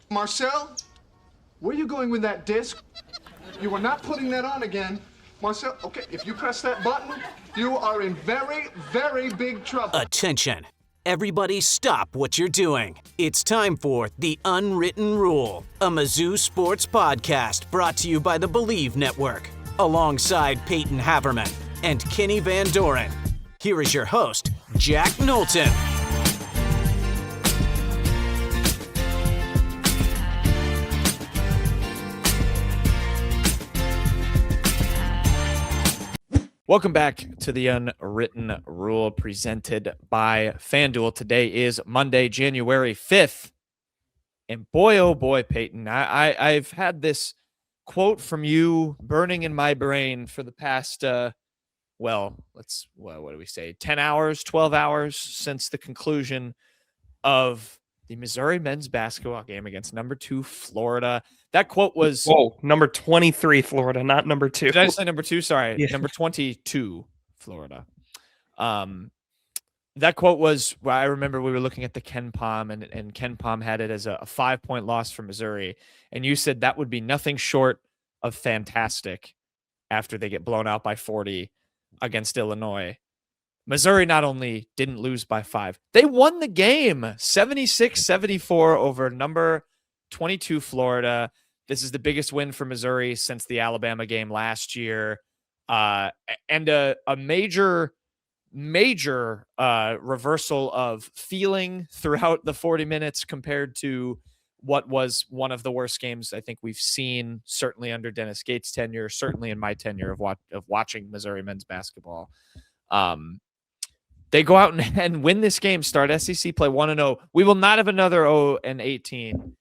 Marcel, where are you going with that disc? You are not putting that on again. Marcel, okay, if you press that button, you are in very, very big trouble. Attention. Everybody stop what you're doing. It's time for The Unwritten Rule, a Mizzou sports podcast brought to you by the Believe Network, alongside Payton Haverman and Kenny Van Doren. Here is your host, Jack Knowlton. Welcome back to The Unwritten Rule presented by FanDuel. Today is Monday, January 5th. And boy, oh boy, Payton, I've had this quote from you burning in my brain for the past, what do we say, 10 hours, 12 hours since the conclusion of the Missouri men's basketball game against number 2 Florida. That quote was... number 23 Florida, not number 2. Did I say number 2? Sorry, Yeah. Number 22 Florida. That quote was... Well, I remember we were looking at the Ken Pom, and Ken Pom had it as a 5-point loss for Missouri. And you said that would be nothing short of fantastic after they get blown out by 40 against Illinois. Missouri not only didn't lose by 5, they won the game 76-74 over number 22 Florida. This is the biggest win for Missouri since the Alabama game last year. And a major reversal of feeling throughout the 40 minutes compared to what was one of the worst games I think we've seen, certainly under Dennis Gates' tenure, certainly in my tenure of watching Missouri men's basketball. They go out and win this game, start SEC play 1-0. We will not have another 0-18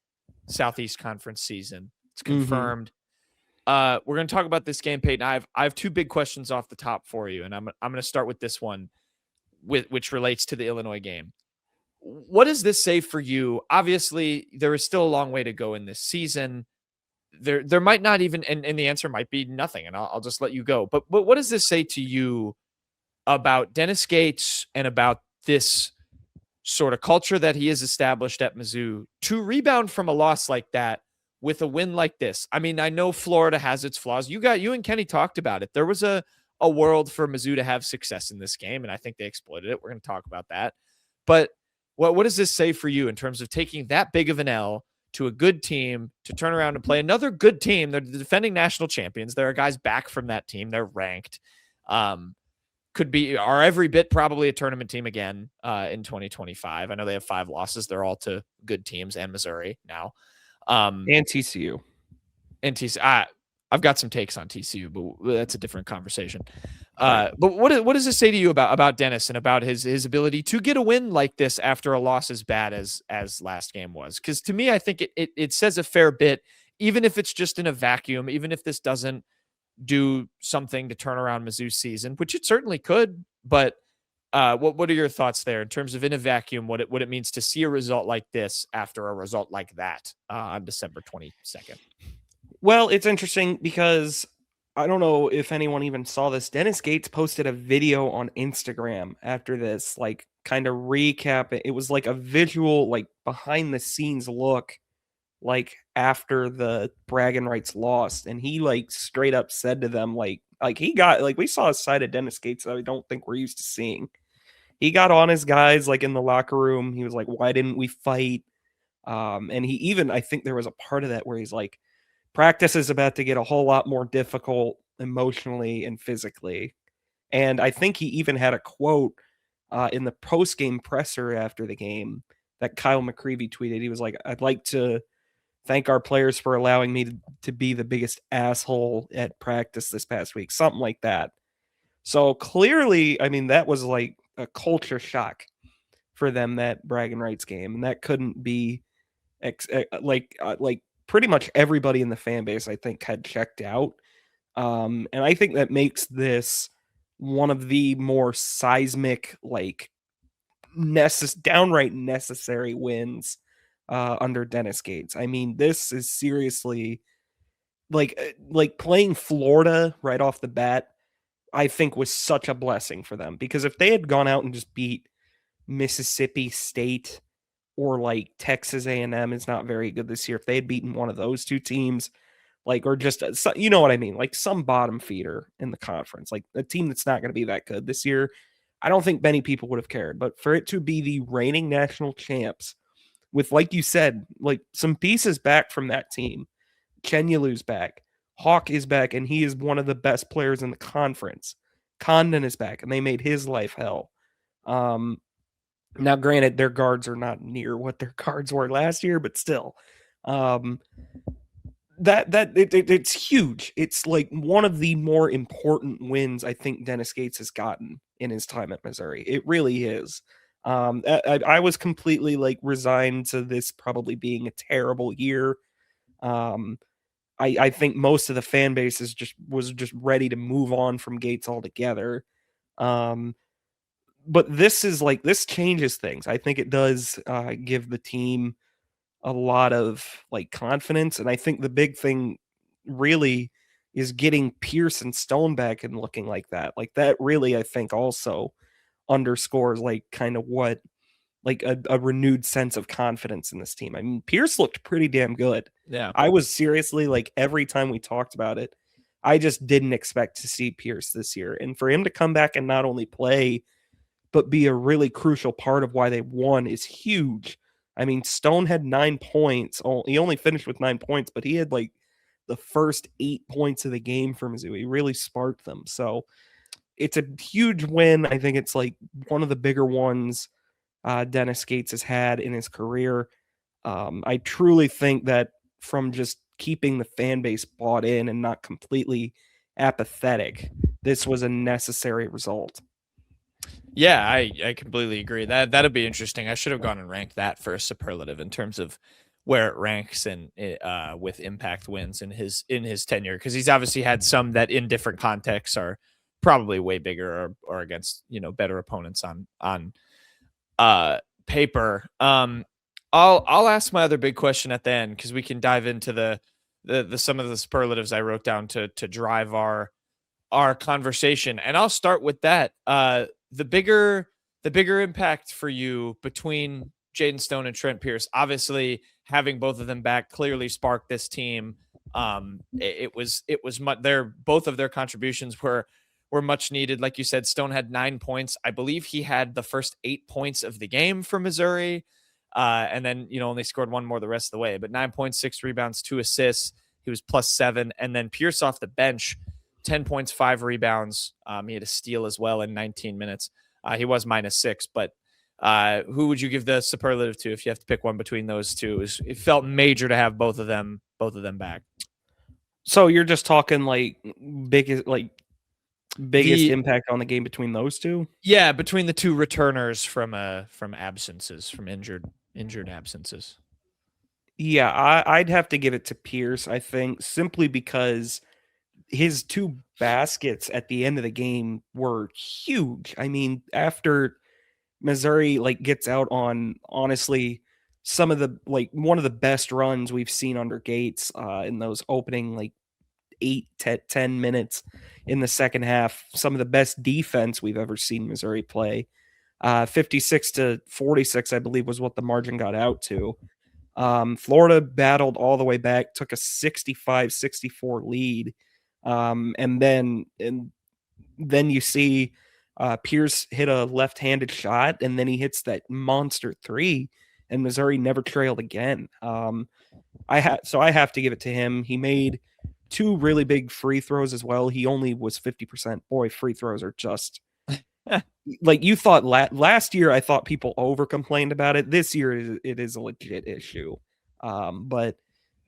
Southeast Conference season. It's confirmed. We're going to talk about this game, Payton. I have two big questions off the top for you, and I'm going to start with this one, which relates to the Illinois game. What does this say for you? Obviously, there is still a long way to go in this season. There might not even, and the answer might be nothing, and I'll just let you go. But what does this say to you about Dennis Gates and about this sort of culture that he has established at Mizzou to rebound from a loss like that with a win like this? I mean, I know Florida has its flaws. You and Kenny talked about it. There was a world for Mizzou to have success in this game, and I think they exploited it. We're going to talk about that. But what does this say for you in terms of taking that big of an L to a good team to turn around and play another good team? They're the defending national champions. There are guys back from that team. They're ranked. Are every bit probably a tournament team again in 2025. I know they have 5 losses. They're all to good teams and Missouri now. And TCU. I've got some takes on TCU, but that's a different conversation. But what does this say to you about Dennis and about his ability to get a win like this after a loss as bad as last game was? Because to me, I think it says a fair bit, even if it's just in a vacuum, even if this doesn't do something to turn around Mizzou's season, which it certainly could. But what are your thoughts there in terms of in a vacuum, what it means to see a result like this after a result like that on December 22nd? Well, it's interesting because I don't know if anyone even saw this. Dennis Gates posted a video on Instagram after this, like kind of recap. It was like a visual, like behind the scenes look, like after the bragging rights lost, and he like straight up said to them, like he got, like, we saw a side of Dennis Gates that I don't think we're used to seeing. He got on his guys like in the locker room. He was like, why didn't we fight? And he even, I think there was a part of that where he's like, practice is about to get a whole lot more difficult emotionally and physically. And I think he even had a quote in the post-game presser after the game that Kyle McCreevy tweeted. He was like, I'd like to thank our players for allowing me to be the biggest asshole at practice this past week. Something like that. So clearly, I mean, that was like a culture shock for them, that bragging rights game. And that couldn't be like pretty much everybody in the fan base, I think, had checked out. And I think that makes this one of the more seismic, like downright necessary wins under Dennis Gates. I mean, this is seriously like playing Florida right off the bat, I think was such a blessing for them, because if they had gone out and just beat Mississippi State or like Texas A&M is not very good this year. If they had beaten one of those two teams, like, or just, you know what I mean? Like some bottom feeder in the conference, like a team that's not going to be that good this year, I don't think many people would have cared. But for it to be the reigning national champs with, like you said, like some pieces back from that team, Chenyulu's back, Hawk is back, and he is one of the best players in the conference. Condon is back, and they made his life hell. Now, granted, their guards are not near what their guards were last year, but still, it's huge. It's like one of the more important wins I think Dennis Gates has gotten in his time at Missouri. It really is. I was completely like resigned to this probably being a terrible year. I think most of the fan base was just ready to move on from Gates altogether. But this changes things. I think it does give the team a lot of like confidence. And I think the big thing really is getting Pierce and Stone back and looking like that. Like that really, I think also underscores like kind of what like a renewed sense of confidence in this team. I mean, Pierce looked pretty damn good. Yeah. I was seriously like every time we talked about it, I just didn't expect to see Pierce this year. And for him to come back and not only play, but be a really crucial part of why they won is huge. I mean, Stone had 9 points. He only finished with 9 points, but he had like the first 8 points of the game for Mizzou. He really sparked them. So it's a huge win. I think it's like one of the bigger ones Dennis Gates has had in his career. I truly think that from just keeping the fan base bought in and not completely apathetic, this was a necessary result. Yeah, I completely agree. That'd be interesting. I should have gone and ranked that for a superlative in terms of where it ranks and with impact wins in his tenure, because he's obviously had some that in different contexts are probably way bigger or against better opponents on paper. I'll ask my other big question at the end, because we can dive into the some of the superlatives I wrote down to drive our conversation, and I'll start with that. The bigger impact for you between Jayden Stone and Trent Pierce, obviously having both of them back clearly sparked this team. It was both of their contributions were much needed. Like you said, Stone had 9 points. I believe he had the first 8 points of the game for Missouri. And then, only scored one more the rest of the way, but 9 points, 6 rebounds, 2 assists. He was +7. And then Pierce off the bench, 10 points, 5 rebounds. He had a steal as well in 19 minutes. He was -6, but who would you give the superlative to if you have to pick one between those two? It felt major to have both of them back. So you're just talking like biggest impact on the game between those two? Yeah, between the two returners from absences, from injured absences. Yeah, I'd have to give it to Pierce, I think, simply because his 2 baskets at the end of the game were huge. I mean, after Missouri gets out on honestly some of the one of the best runs we've seen under Gates in those opening 8 to 10 minutes in the second half, some of the best defense we've ever seen Missouri play. 56-46, I believe, was what the margin got out to. Florida battled all the way back, took a 65-64 lead. And then you see Pierce hit a left-handed shot, and then he hits that monster 3, and Missouri never trailed again. I have to give it to him. He made 2 really big free throws as well. He only was 50%. Boy, free throws are just you thought last year. I thought people over complained about it. This year it is a legit issue. But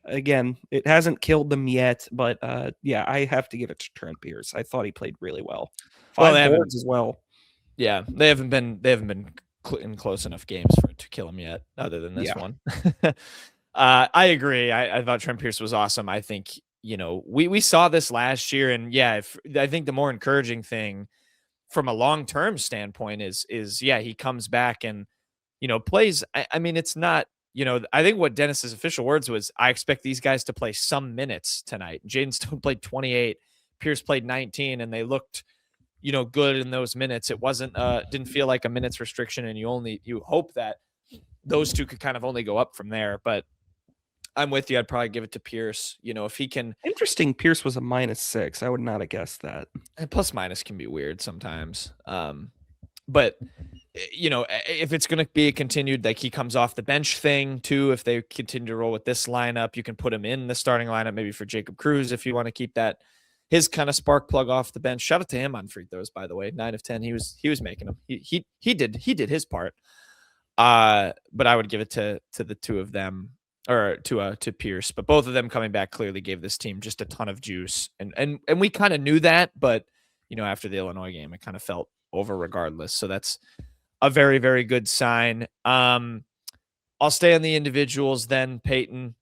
again, it hasn't killed them yet. But yeah, I have to give it to Trent Pierce. I thought he played really well. 5 boards as well. Yeah, they haven't been in close enough games for it to kill him yet, other than this one. I agree. I thought Trent Pierce was awesome. I think we saw this last year, and I think the more encouraging thing from a long-term standpoint is he comes back and plays. I mean, it's not I think what Dennis's official words was, I expect these guys to play some minutes tonight. Jayden Stone played 28, Pierce played 19, and they looked good in those minutes. It wasn't didn't feel like a minutes restriction, and you hope that those two could kind of only go up from there. But I'm with you. I'd probably give it to Pierce. If he can. Interesting. Pierce was a -6. I would not have guessed that. And plus minus can be weird sometimes. But if it's going to be a continued, like he comes off the bench thing too, if they continue to roll with this lineup, you can put him in the starting lineup, maybe for Jacob Cruz, if you want to keep that, his kind of spark plug off the bench. Shout out to him on free throws, by the way, 9 of 10. He was making them. He did his part. But I would give it to the two of them, or to Pierce, but both of them coming back clearly gave this team just a ton of juice. And we kind of knew that, but after the Illinois game, it kind of felt over regardless. So that's a very, very good sign. I'll stay on the individuals then, Payton.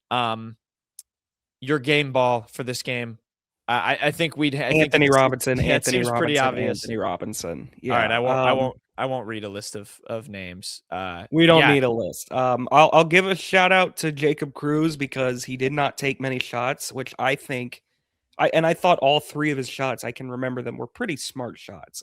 Your game ball for this game. I think we'd Anthony Robinson. Yeah, Anthony seems Robinson. pretty obvious. Anthony Robinson. Yeah. All right. I won't read a list of names. We don't need a list. I'll give a shout out to Jacob Cruz because he did not take many shots, which I think I thought all 3 of his shots, I can remember them, were pretty smart shots.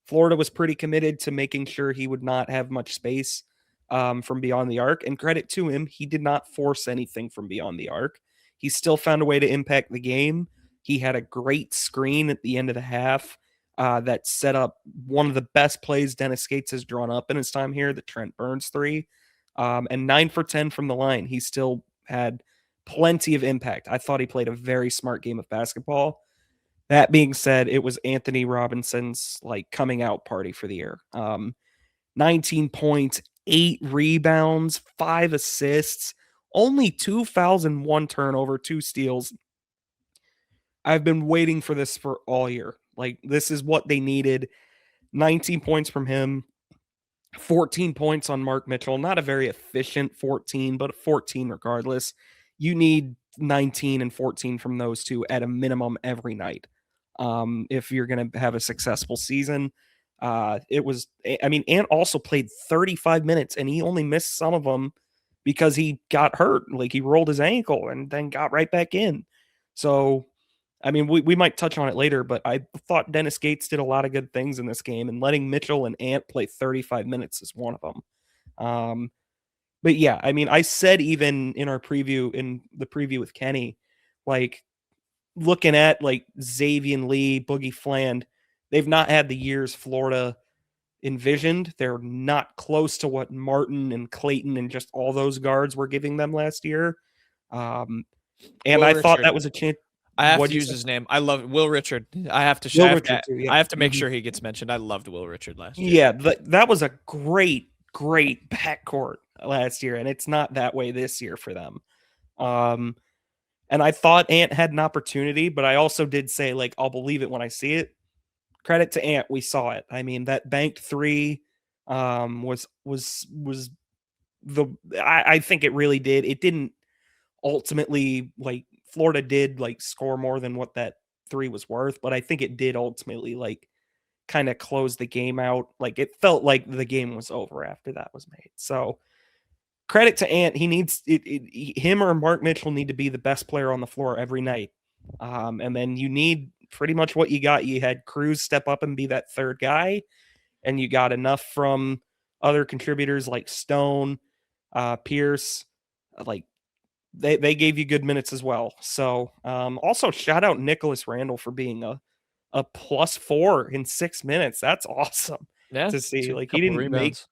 Florida was pretty committed to making sure he would not have much space from beyond the arc, and credit to him, he did not force anything from beyond the arc. He still found a way to impact the game. He had a great screen at the end of the half that set up one of the best plays Dennis Gates has drawn up in his time here, the Trent Burns 3. And 9 for 10 from the line. He still had plenty of impact. I thought he played a very smart game of basketball. That being said, it was Anthony Robinson's coming out party for the year. 19 points, 8 rebounds, 5 assists, only 2 fouls and 1 turnover, 2 steals. I've been waiting for this for all year. This is what they needed. 19 points from him, 14 points on Mark Mitchell. Not a very efficient 14, but a 14 regardless. You need 19 and 14 from those two at a minimum every night if you're going to have a successful season. Ant also played 35 minutes, and he only missed some of them because he got hurt. He rolled his ankle and then got right back in. So, we might touch on it later, but I thought Dennis Gates did a lot of good things in this game, and letting Mitchell and Ant play 35 minutes is one of them. But yeah, I said even in the preview with Kenny, looking at Xavier Lee, Boogie Fland, they've not had the years Florida envisioned. They're not close to what Martin and Clayton and just all those guards were giving them last year. And I thought that was a chance. I have to use his name. I love Will Richard. I have to make sure he gets mentioned. I loved Will Richard last year. Yeah, that was a great backcourt last year, and it's not that way this year for them. And I thought Ant had an opportunity, but I also did say I'll believe it when I see it. Credit to Ant, we saw it. That banked 3 was I think it really did. It didn't ultimately Florida did score more than what that 3 was worth, but I think it did ultimately kind of close the game out. It felt like the game was over after that was made. So credit to Ant. He needs him or Mark Mitchell need to be the best player on the floor every night. And then you need pretty much what you got. You had Cruz step up and be that third guy, and you got enough from other contributors like Stone, Pierce, They gave you good minutes as well. So also shout out Nicholas Randall for being a +4 in 6 minutes. That's awesome to see. He didn't rebounds.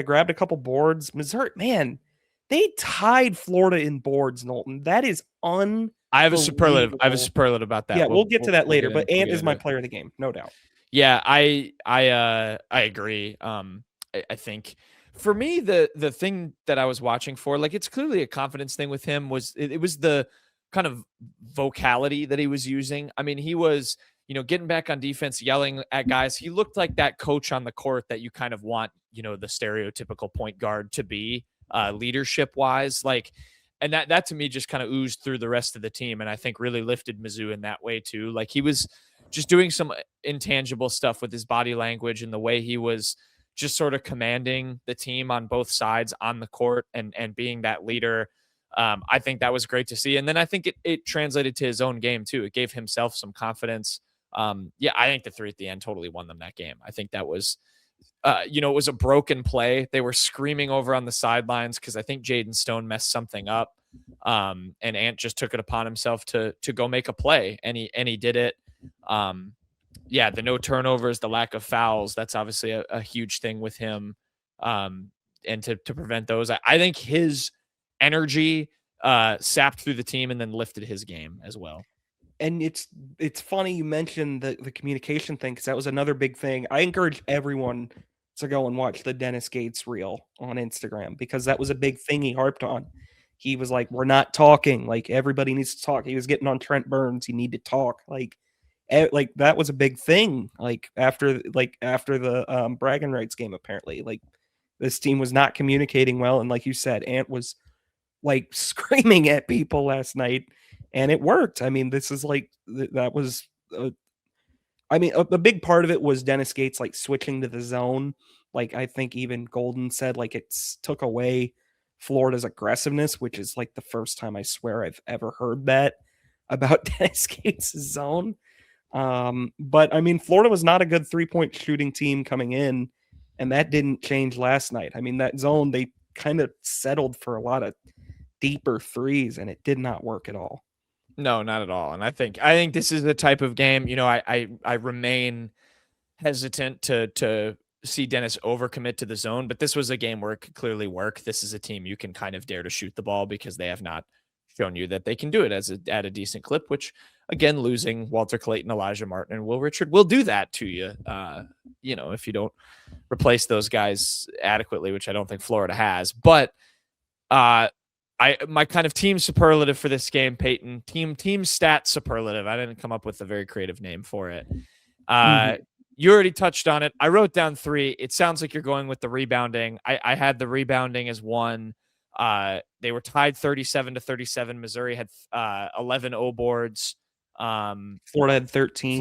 Grabbed a couple boards. Missouri, man, they tied Florida in boards, Knowlton. That is unbelievable. I have a superlative about that. Yeah, we'll get to that later. But Ant is my player of the game, no doubt. Yeah, I agree. I think for me, the thing that I was watching for, it's clearly a confidence thing with him, was it was the kind of vocality that he was using. He was, getting back on defense, yelling at guys. He looked like that coach on the court that you kind of want, the stereotypical point guard to be, leadership wise. And that to me just kind of oozed through the rest of the team. And I think really lifted Mizzou in that way too. He was just doing some intangible stuff with his body language and the way he was just sort of commanding the team on both sides on the court and being that leader. I think that was great to see. And then I think it translated to his own game too. It gave himself some confidence. I think the 3 at the end totally won them that game. I think that was It was a broken play. They were screaming over on the sidelines because I think Jayden Stone messed something up. And Ant just took it upon himself to go make a play, and he did it. The no turnovers, the lack of fouls, that's obviously a huge thing with him. And to prevent those, I think his energy sapped through the team and then lifted his game as well. And it's funny you mentioned the communication thing, because that was another big thing. I encourage everyone to go and watch the Dennis Gates reel on Instagram, because that was a big thing he harped on. He was like, we're not talking. Like, everybody needs to talk. He was getting on Trent Burns. You need to talk. Like that was a big thing. Like after the bragging rights game, apparently, like this team was not communicating well. And like you said, Ant was like screaming at people last night, and it worked. I mean, this is like, that was, a big part of it was Dennis Gates, like switching to the zone. Like, I think even Golden said, like, it's took away Florida's aggressiveness, which is like the first time I swear I've ever heard that about Dennis Gates' zone. But I mean, Florida was not a good 3-point shooting team coming in, and that didn't change last night. I mean, that zone, they kind of settled for a lot of deeper threes, and it did not work at all. No, not at all. And I think this is the type of game, I remain hesitant to see Dennis overcommit to the zone, but this was a game where it could clearly work. This is a team you can kind of dare to shoot the ball, because they have not shown you that they can do it at a decent clip, which, again, losing Walter Clayton, Elijah Martin, and Will Richard will do that to you. If you don't replace those guys adequately, which I don't think Florida has. But my kind of team superlative for this game, Payton, team stat superlative. I didn't come up with a very creative name for it. You already touched on it. I wrote down 3. It sounds like you're going with the rebounding. I had the rebounding as 1. They were tied 37-37. Missouri had 11 O boards. Florida had 13.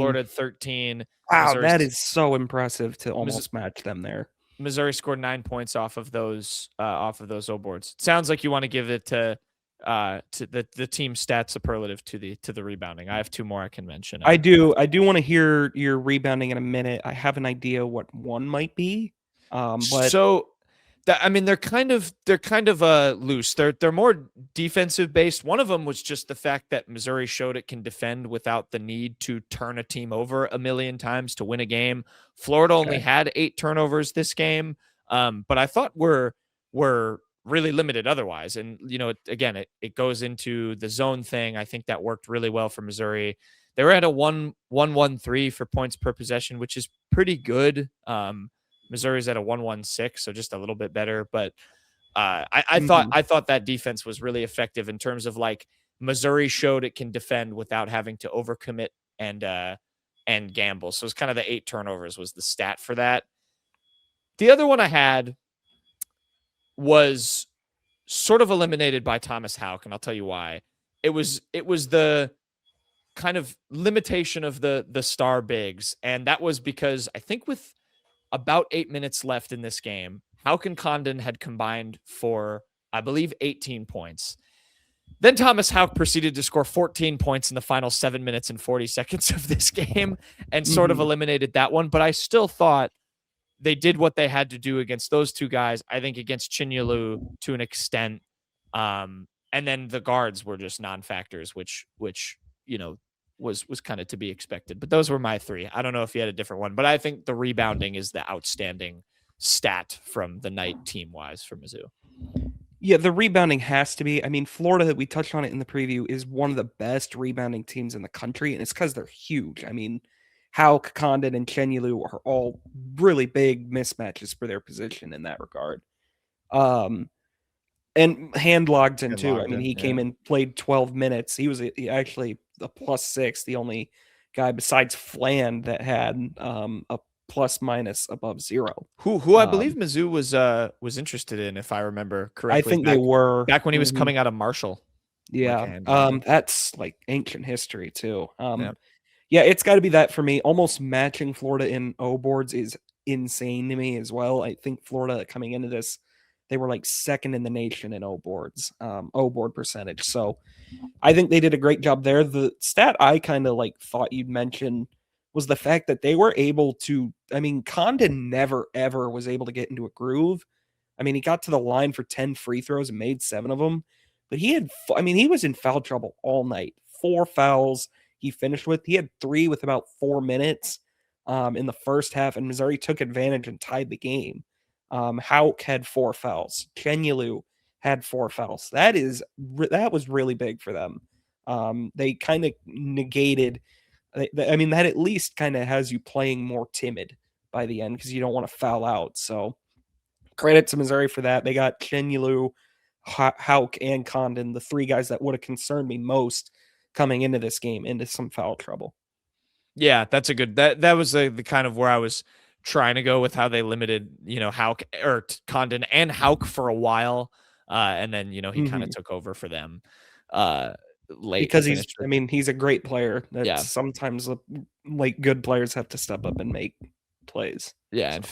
Wow, Missouri, that is so impressive to almost match them there. Missouri scored 9 points off of those O boards. Sounds like you want to give it to the team stat superlative to the rebounding. I have 2 more I can mention. I do want to hear your rebounding in a minute. I have an idea what one might be. They're kind of loose. They're more defensive based. One of them was just the fact that Missouri showed it can defend without the need to turn a team over a million times to win a game. Florida only had 8 turnovers this game, but I thought were really limited otherwise. And again, it goes into the zone thing. I think that worked really well for Missouri. They were at a 1-1-1-3 for points per possession, which is pretty good. Missouri's at a 1-1-6, so just a little bit better. But I thought that defense was really effective in terms of, like, Missouri showed it can defend without having to overcommit and gamble. So it's kind of the 8 turnovers was the stat for that. The other one I had was sort of eliminated by Thomas Houck, and I'll tell you why. It was the kind of limitation of the star bigs, and that was because I think with about 8 minutes left in this game, Houck and Condon had combined for, I believe, 18 points. Then Thomas Houck proceeded to score 14 points in the final 7 minutes and 40 seconds of this game and sort of eliminated that one. But I still thought they did what they had to do against those 2 guys. I think against Chinyelu to an extent. And then the guards were just non-factors, which was kind of to be expected. But those were my 3. I don't know if you had a different one, but I think the rebounding is the outstanding stat from the night team-wise for Mizzou. Yeah, the rebounding has to be. I mean, Florida, we touched on it in the preview, is one of the best rebounding teams in the country, and it's because they're huge. I mean, Houck, Condon, and Chenyelu are all really big mismatches for their position in that regard. And Handlogden, too. I mean, he came in, played 12 minutes. He was actually a +6, the only guy besides Flan that had a plus-minus above 0. Who I believe Mizzou was interested in, if I remember correctly. I think they were. Back when he was coming out of Marshall. Yeah. That's like ancient history, too. Yeah, it's got to be that for me. Almost matching Florida in O boards is insane to me as well. I think Florida coming into this, they were like 2nd in the nation in O boards, O board percentage. So I think they did a great job there. The stat I kind of like thought you'd mention was the fact that they were able to, I mean, Condon never, ever was able to get into a groove. I mean, he got to the line for 10 free throws and made 7 of them, but he was in foul trouble all night. 4 fouls he finished with. He had 3 with about 4 minutes in the first half, and Missouri took advantage and tied the game. Hauk had 4 fouls. Chenyelu had 4 fouls. That was really big for them. They kind of negated. I mean, that at least kind of has you playing more timid by the end because you don't want to foul out. So credit to Missouri for that. They got Chenyelu, Hauk, and Condon, the 3 guys that would have concerned me most coming into this game, into some foul trouble. Yeah, that's a good. That was the kind of where I was trying to go with how they limited, Hauk or Condon and Hauk for a while, and then he kind of took over for them late because he's a great player. Sometimes like good players have to step up and make plays. Yeah, and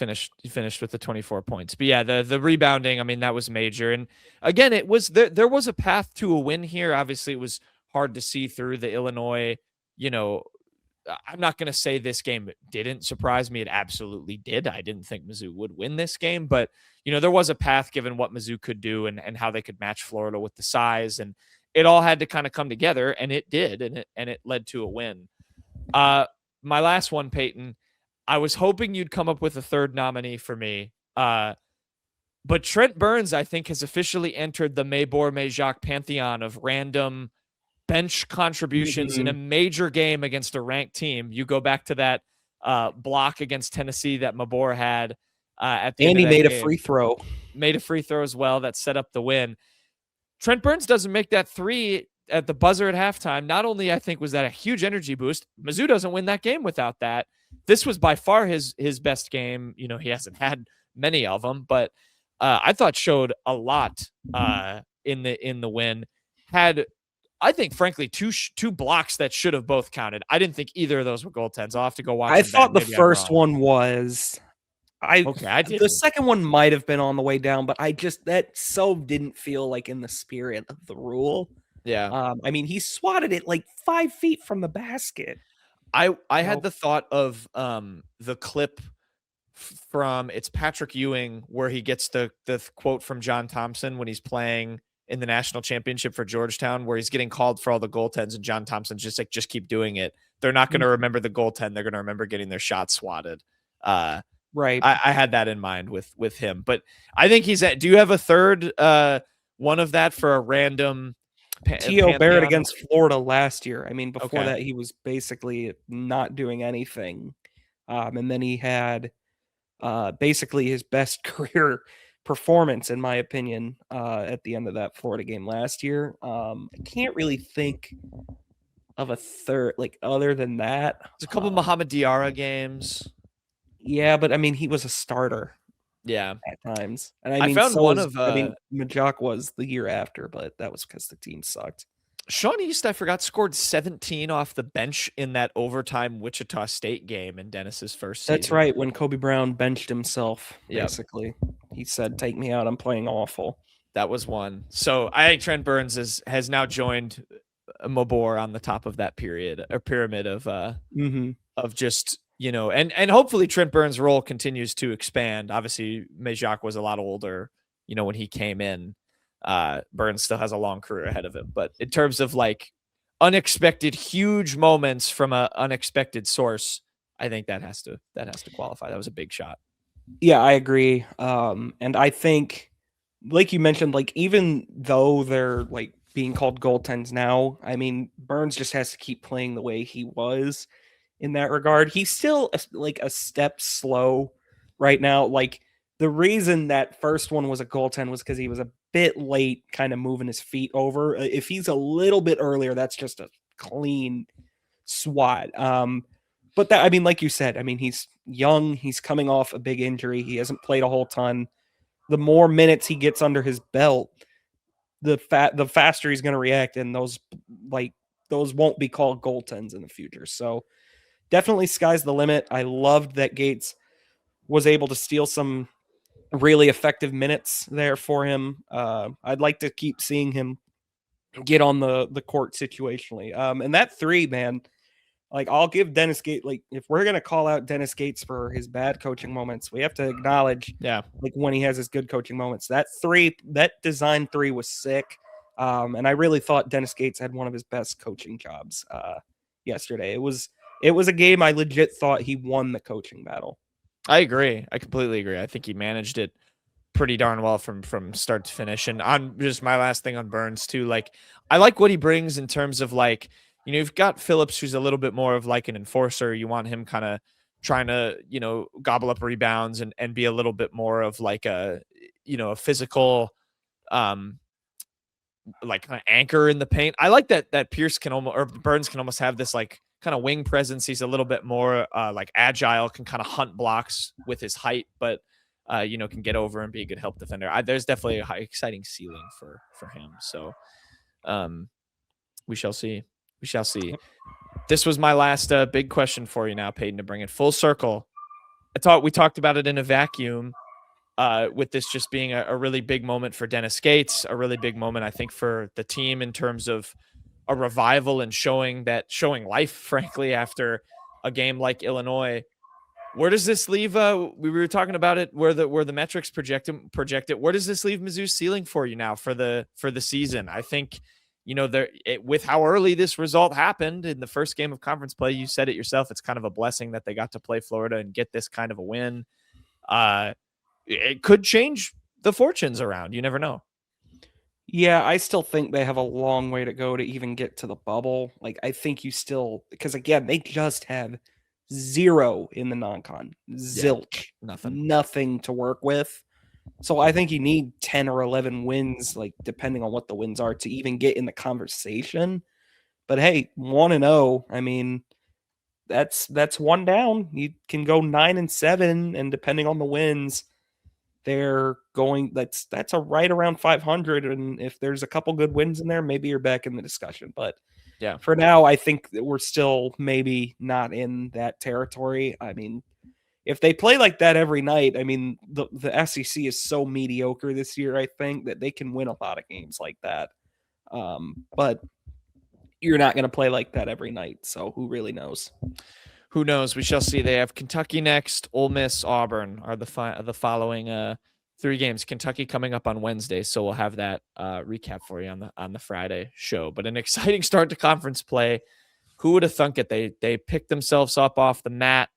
he finished with the 24 points. But yeah, the rebounding, I mean, that was major. And again, it was there was a path to a win here. Obviously, it was hard to see through the Illinois, I'm not going to say this game didn't surprise me. It absolutely did. I didn't think Mizzou would win this game, but there was a path given what Mizzou could do and how they could match Florida with the size, and it all had to kind of come together, and it did, and it led to a win. My last one, Payton, I was hoping you'd come up with a third nominee for me. But Trent Burns, I think, has officially entered the Maybor-Majak pantheon of random bench contributions in a major game against a ranked team. You go back to that block against Tennessee that Mabor had at the end of that made game. a free throw. Made a free throw as well that set up the win. Trent Burns doesn't make that 3 at the buzzer at halftime. Not only, I think, was that a huge energy boost, Mizzou doesn't win that game without that. This was by far his best game. He hasn't had many of them, but I thought showed a lot in the win. Had, I think, frankly, two blocks that should have both counted. I didn't think either of those were goaltends. I'll have to go watch. I thought the first one was. I did. The second one might have been on the way down, but that didn't feel like in the spirit of the rule. Yeah. I mean, he swatted it like 5 feet from the basket. I had the thought of the clip from it's Patrick Ewing where he gets the quote from John Thompson when he's playing in the national championship for Georgetown, where he's getting called for all the goaltends, and John Thompson's just like, just keep doing it. They're not going to remember the goaltend. They're going to remember getting their shot swatted. Right. I had that in mind with him, but I think do you have a third one of that for a random T.O. Barrett against Florida last year? I mean, before that, he was basically not doing anything. And then he had basically his best career performance, in my opinion, at the end of that Florida game last year. I can't really think of a third, like, other than that. There's a couple Muhammad Diarra games. Yeah, but I mean, he was a starter. Yeah, at times. And I found Majak was the year after, but that was because the team sucked. Sean East, I forgot, scored 17 off the bench in that overtime Wichita State game in Dennis's first season. That's right, when Kobe Brown benched himself, basically. He said, take me out, I'm playing awful. That was one. So I think Trent Burns has now joined Mabor on the top of that pyramid of just, and hopefully Trent Burns' role continues to expand. Obviously, Majak was a lot older, when he came in. Burns still has a long career ahead of him, but in terms of like unexpected huge moments from an unexpected source, I think that has to qualify. That was a big shot. Yeah, I agree. And I think, like you mentioned, like even though they're like being called goaltends now, I mean, Burns just has to keep playing the way he was in that regard. He's still like a step slow right now. Like the reason that first one was a goaltend was because he was a bit late kind of moving his feet over. If he's a little bit earlier, that's just a clean swat. But that, I mean, like you said, I mean, he's young, he's coming off a big injury, he hasn't played a whole ton. The more minutes he gets under his belt, the faster he's going to react, and those won't be called goaltends in the future. So definitely sky's the limit. I loved that Gates was able to steal some really effective minutes there for him. I'd like to keep seeing him get on the court situationally. And that 3, man, Like, I'll give Dennis Gates, like, if we're going to call out Dennis Gates for his bad coaching moments, we have to acknowledge, like, when he has his good coaching moments. That design three was sick. And I really thought Dennis Gates had one of his best coaching jobs yesterday. It was a game I legit thought he won the coaching battle. I agree. I completely agree. I think he managed it pretty darn well from start to finish. And on just my last thing on Burns too, like, I like what he brings in terms of, like, you know, you've got Phillips, who's a little bit more of like an enforcer. You want him kind of trying to, you know, gobble up rebounds and be a little bit more of like a, you know, a physical, like kind of anchor in the paint. I like that Pierce can almost, or Burns can almost have this like kind of wing presence. He's a little bit more like agile, can kind of hunt blocks with his height, but you know, can get over and be a good help defender. There's definitely a exciting ceiling for him. So we shall see. We shall see. This was my last big question for you now, Payton, to bring it full circle. I thought we talked about it in a vacuum with this just being a really big moment for Dennis Gates, a really big moment, I think, for the team in terms of a revival and showing life, frankly, after a game like Illinois. Where does this leave? We were talking about it where the metrics project it. Where does this leave Mizzou's ceiling for you now for the season? I think, you know, with how early this result happened in the first game of conference play, you said it yourself. It's kind of a blessing that they got to play Florida and get this kind of a win. It could change the fortunes around. You never know. Yeah, I still think they have a long way to go to even get to the bubble. Like, I think because again, they just have 0 in the non-con, zilch, nothing to work with. So I think you need 10 or 11 wins, like depending on what the wins are, to even get in the conversation. But hey, 1-0, I mean, that's one down. You can go 9-7, and depending on the wins, they're going. That's a right around 500. And if there's a couple good wins in there, maybe you're back in the discussion. But yeah, for now, I think that we're still maybe not in that territory. I mean, if they play like that every night, I mean, the SEC is so mediocre this year, I think, that they can win a lot of games like that. But you're not going to play like that every night. So who really knows? Who knows? We shall see. They have Kentucky next. Ole Miss, Auburn are the following 3 games. Kentucky coming up on Wednesday, so we'll have that recap for you on the Friday show. But an exciting start to conference play. Who would have thunk it? They picked themselves up off the mat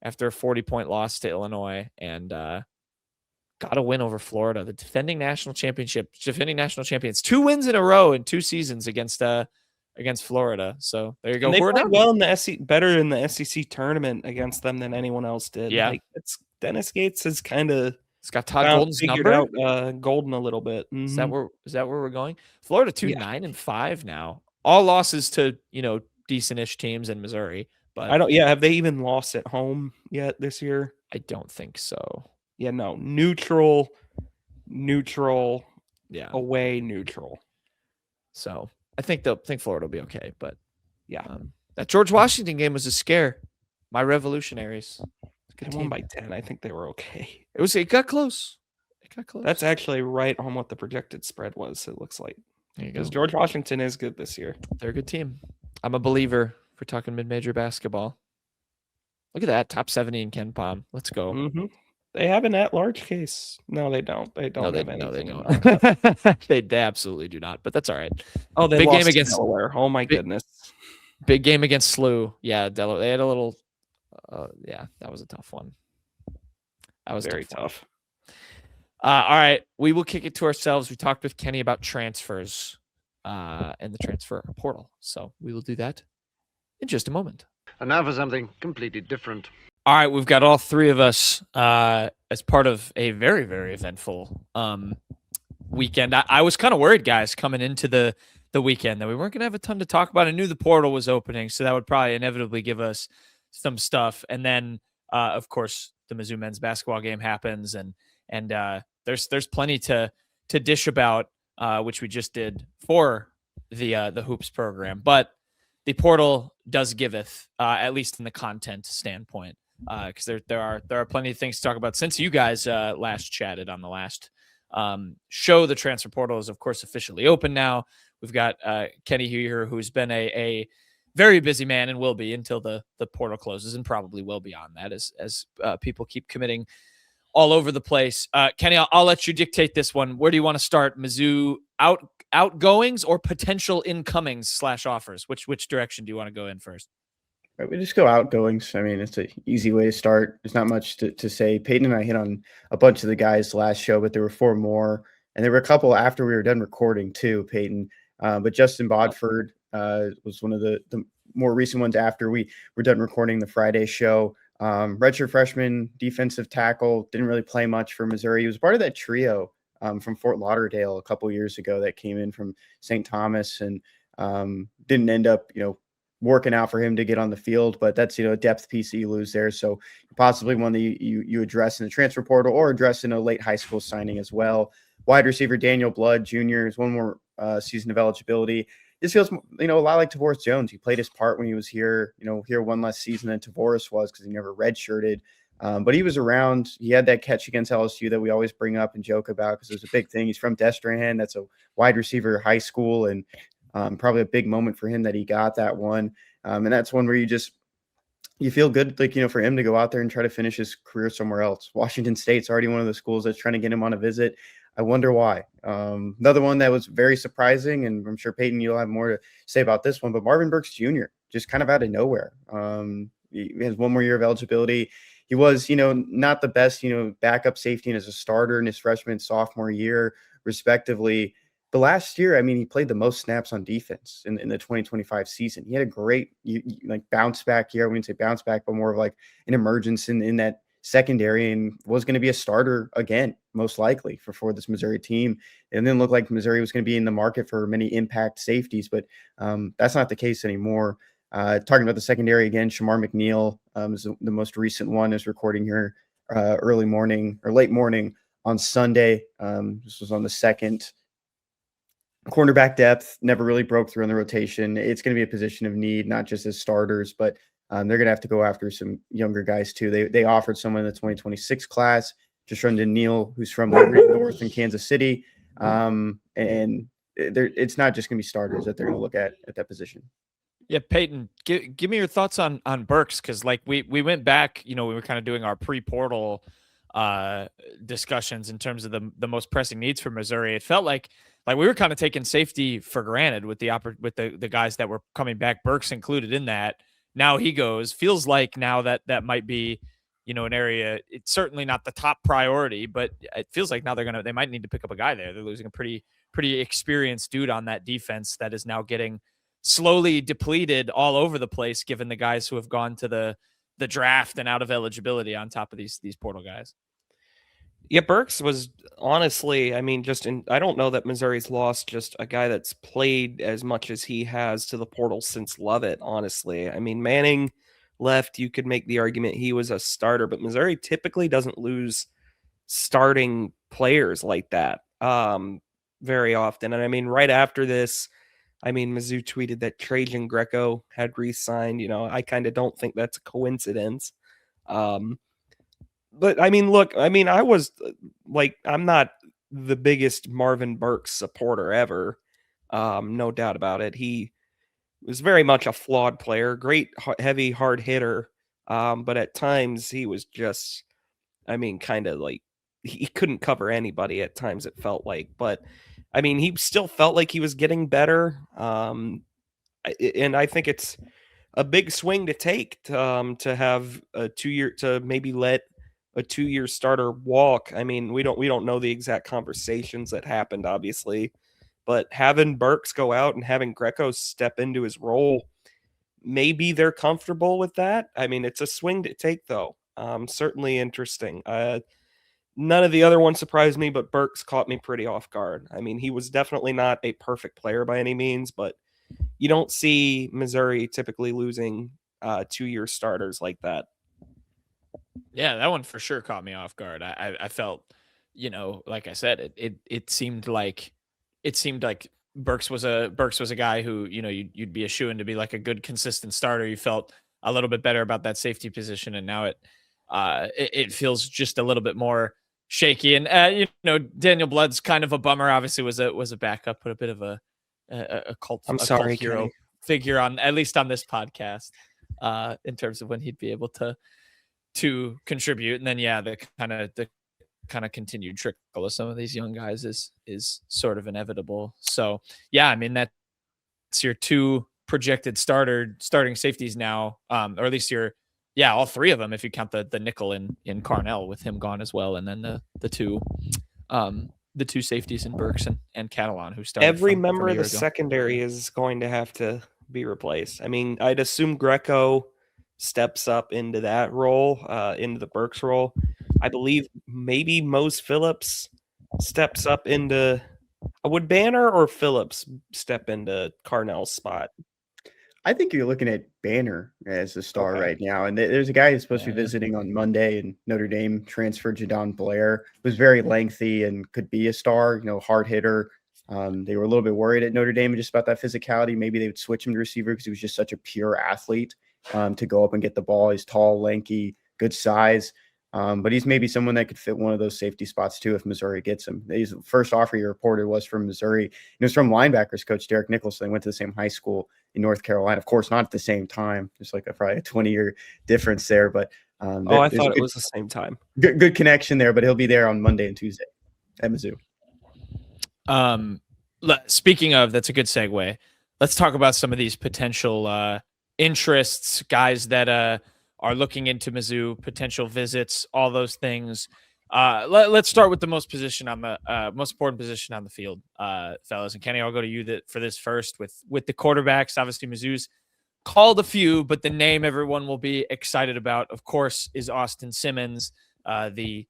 after a 40-point loss to Illinois and got a win over Florida, the defending national champions. 2 wins in a row in 2 seasons against Florida. So there you go. And they played well in the SEC, better in the SEC tournament against them than anyone else did. Yeah, like, Dennis Gates has kind of got Todd Golden's number out Golden a little bit. Mm-hmm. Is that where we're going? Florida 9-5 now. All losses to, you know, decent-ish teams in Missouri. But I don't. Yeah, have they even lost at home yet this year? I don't think so. Yeah, no. Neutral. Yeah, away, neutral. So I think Florida will be okay. But yeah, that George Washington game was a scare. My Revolutionaries. They won by 10. I think they were okay. It got close. That's actually right on what the projected spread was. It looks like. Because George Washington is good this year. They're a good team. I'm a believer. We're talking mid-major basketball. Look at that. Top 70 in Ken Palm. Let's go. Mm-hmm. They have an at-large case. No, they don't. They don't have anything. No, they don't. They absolutely do not, but that's all right. Oh, they lost game against Delaware. Oh, my goodness. Big game against SLU. Yeah, Delaware. They had a little yeah, that was a tough one. That was very tough. All right, we will kick it to ourselves. We talked with Kenny about transfers and the transfer portal. So we will do that in just a moment. And now for something completely different. All right, we've got all 3 of us as part of a very, very eventful weekend. I was kind of worried, guys, coming into the weekend that we weren't going to have a ton to talk about. I knew the portal was opening, so that would probably inevitably give us some stuff. And then, of course, the Mizzou men's basketball game happens, and there's plenty to dish about, which we just did for the hoops program. But the portal does giveth, at least in the content standpoint, because there are plenty of things to talk about. Since you guys last chatted on the last show, the transfer portal is, of course, officially open now. We've got Kenny here, who's been a very busy man and will be until the portal closes, and probably will beyond that as people keep committing all over the place. Kenny, I'll let you dictate this one. Where do you want to start? Mizzou outgoings or potential incomings / offers? Which direction do you want to go in first? Right, we just go outgoings. I mean, it's an easy way to start. There's not much to say. Payton and I hit on a bunch of the guys last show, but there were 4 more. And there were a couple after we were done recording too, Payton. But Justin Bodford was one of the more recent ones after we were done recording the Friday show. Redshirt freshman, defensive tackle, didn't really play much for Missouri. He was part of that trio from Fort Lauderdale a couple years ago that came in from St. Thomas and didn't end up, working out for him to get on the field, but that's, a depth piece that you lose there. So possibly one that you address in the transfer portal or address in a late high school signing as well. Wide receiver Daniel Blood Jr. is one more season of eligibility. This feels, a lot like Tavoris Jones. He played his part when he was here, here one less season than Tavoris was because he never redshirted. But he was around. He had that catch against LSU that we always bring up and joke about because it was a big thing. He's from Destrehan. That's a wide receiver high school, and probably a big moment for him that he got that one. And that's one where you feel good, for him to go out there and try to finish his career somewhere else. Washington State's already one of the schools that's trying to get him on a visit. I wonder why. Another one that was very surprising, and I'm sure, Payton, you'll have more to say about this one, but Marvin Burks Jr., just kind of out of nowhere. He has one more year of eligibility. He was, not the best, backup safety and as a starter in his freshman and sophomore year, respectively. But last year, he played the most snaps on defense in the 2025 season. He had a great bounce back year. I wouldn't say bounce back, but more of an emergence in that secondary, and was going to be a starter again, most likely for this Missouri team. And then looked like Missouri was going to be in the market for many impact safeties, but that's not the case anymore. Talking about the secondary again, Shamar McNeil is the most recent one, is recording here late morning on Sunday. This was on the 2nd. Cornerback depth never really broke through in the rotation. It's going to be a position of need, not just as starters, but they're going to have to go after some younger guys too. They offered someone in the 2026 class, Jashrundon Neal, who's from North in Kansas City. And it's not just going to be starters that they're going to look at that position. Yeah, Payton, give me your thoughts on Burks, because we went back, we were kind of doing our pre-portal discussions in terms of the most pressing needs for Missouri. It felt like we were kind of taking safety for granted with the guys that were coming back, Burks included in that. Now he goes. Feels like now that might be, an area. It's certainly not the top priority, but it feels like now they might need to pick up a guy there. They're losing a pretty experienced dude on that defense that is now getting slowly depleted all over the place, given the guys who have gone to the draft and out of eligibility on top of these portal guys. Yeah, Burks was honestly, I don't know that Missouri's lost just a guy that's played as much as he has to the portal since Lovett, honestly. Manning left, you could make the argument he was a starter, but Missouri typically doesn't lose starting players like that very often. And right after this, Mizzou tweeted that Trajan Greco had re-signed. I kind of don't think that's a coincidence. But look, I was I'm not the biggest Marvin Burks supporter ever. No doubt about it. He was very much a flawed player, great, heavy, hard hitter. But at times he was just, kind of he couldn't cover anybody at times, it felt like. But he still felt like he was getting better. And I think it's a big swing to take to have a 2-year, to maybe let a 2-year starter walk. We don't know the exact conversations that happened, obviously, but having Burks go out and having Greco step into his role, maybe they're comfortable with that. It's a swing to take, though. Certainly interesting. None of the other ones surprised me, but Burks caught me pretty off guard. He was definitely not a perfect player by any means, but you don't see Missouri typically losing 2-year starters like that. Yeah, that one for sure caught me off guard. I felt, like I said, it seemed like Burks was a guy who, you'd be a shoo-in to be like a good, consistent starter. You felt a little bit better about that safety position, and now it feels just a little bit more shaky. And Daniel Blood's kind of a bummer. Obviously, was a backup, but a bit of a cult. I'm sorry, hero. Kenny. figure on, at least on this podcast, in terms of when he'd be able to contribute. And then, the kind of continued trickle of some of these young guys is sort of inevitable. So, I mean, that's your two projected starting safeties now, or at least all three of them, if you count the nickel in Carnell with him gone as well. And then the two safeties in Burks and Catalan, who started every from member of the ago. secondary is going to have to be replaced. I mean, I'd assume Greco steps up into that role, into the Burks role. I believe maybe Mose Phillips steps up into. Would Banner or Phillips step into Carnell's spot? I think you're looking at Banner as the star right now. And there's a guy who's supposed to be visiting on Monday, and Notre Dame transferred Jadon Blair, who's very lengthy and could be a star, hard hitter. They were a little bit worried at Notre Dame just about that physicality. Maybe they would switch him to receiver because he was just such a pure athlete to go up and get the ball. He's tall, lanky, good size. But he's maybe someone that could fit one of those safety spots too if Missouri gets him. His first offer he reported was from Missouri. And it was from linebackers coach Derek Nicholson. They went to the same high school in North Carolina. Of course, not at the same time. There's like probably a 20-year difference there. But I thought it was the same time. Good connection there. But he'll be there on Monday and Tuesday at Mizzou. Speaking of, that's a good segue. Let's talk about some of these potential interests, guys that are looking into Mizzou, potential visits, all those things. Let's start with the most important position on the field, fellas. And Kenny, I'll go to you for this first with the quarterbacks. Obviously, Mizzou's called a few, but the name everyone will be excited about, of course, is Austin Simmons, the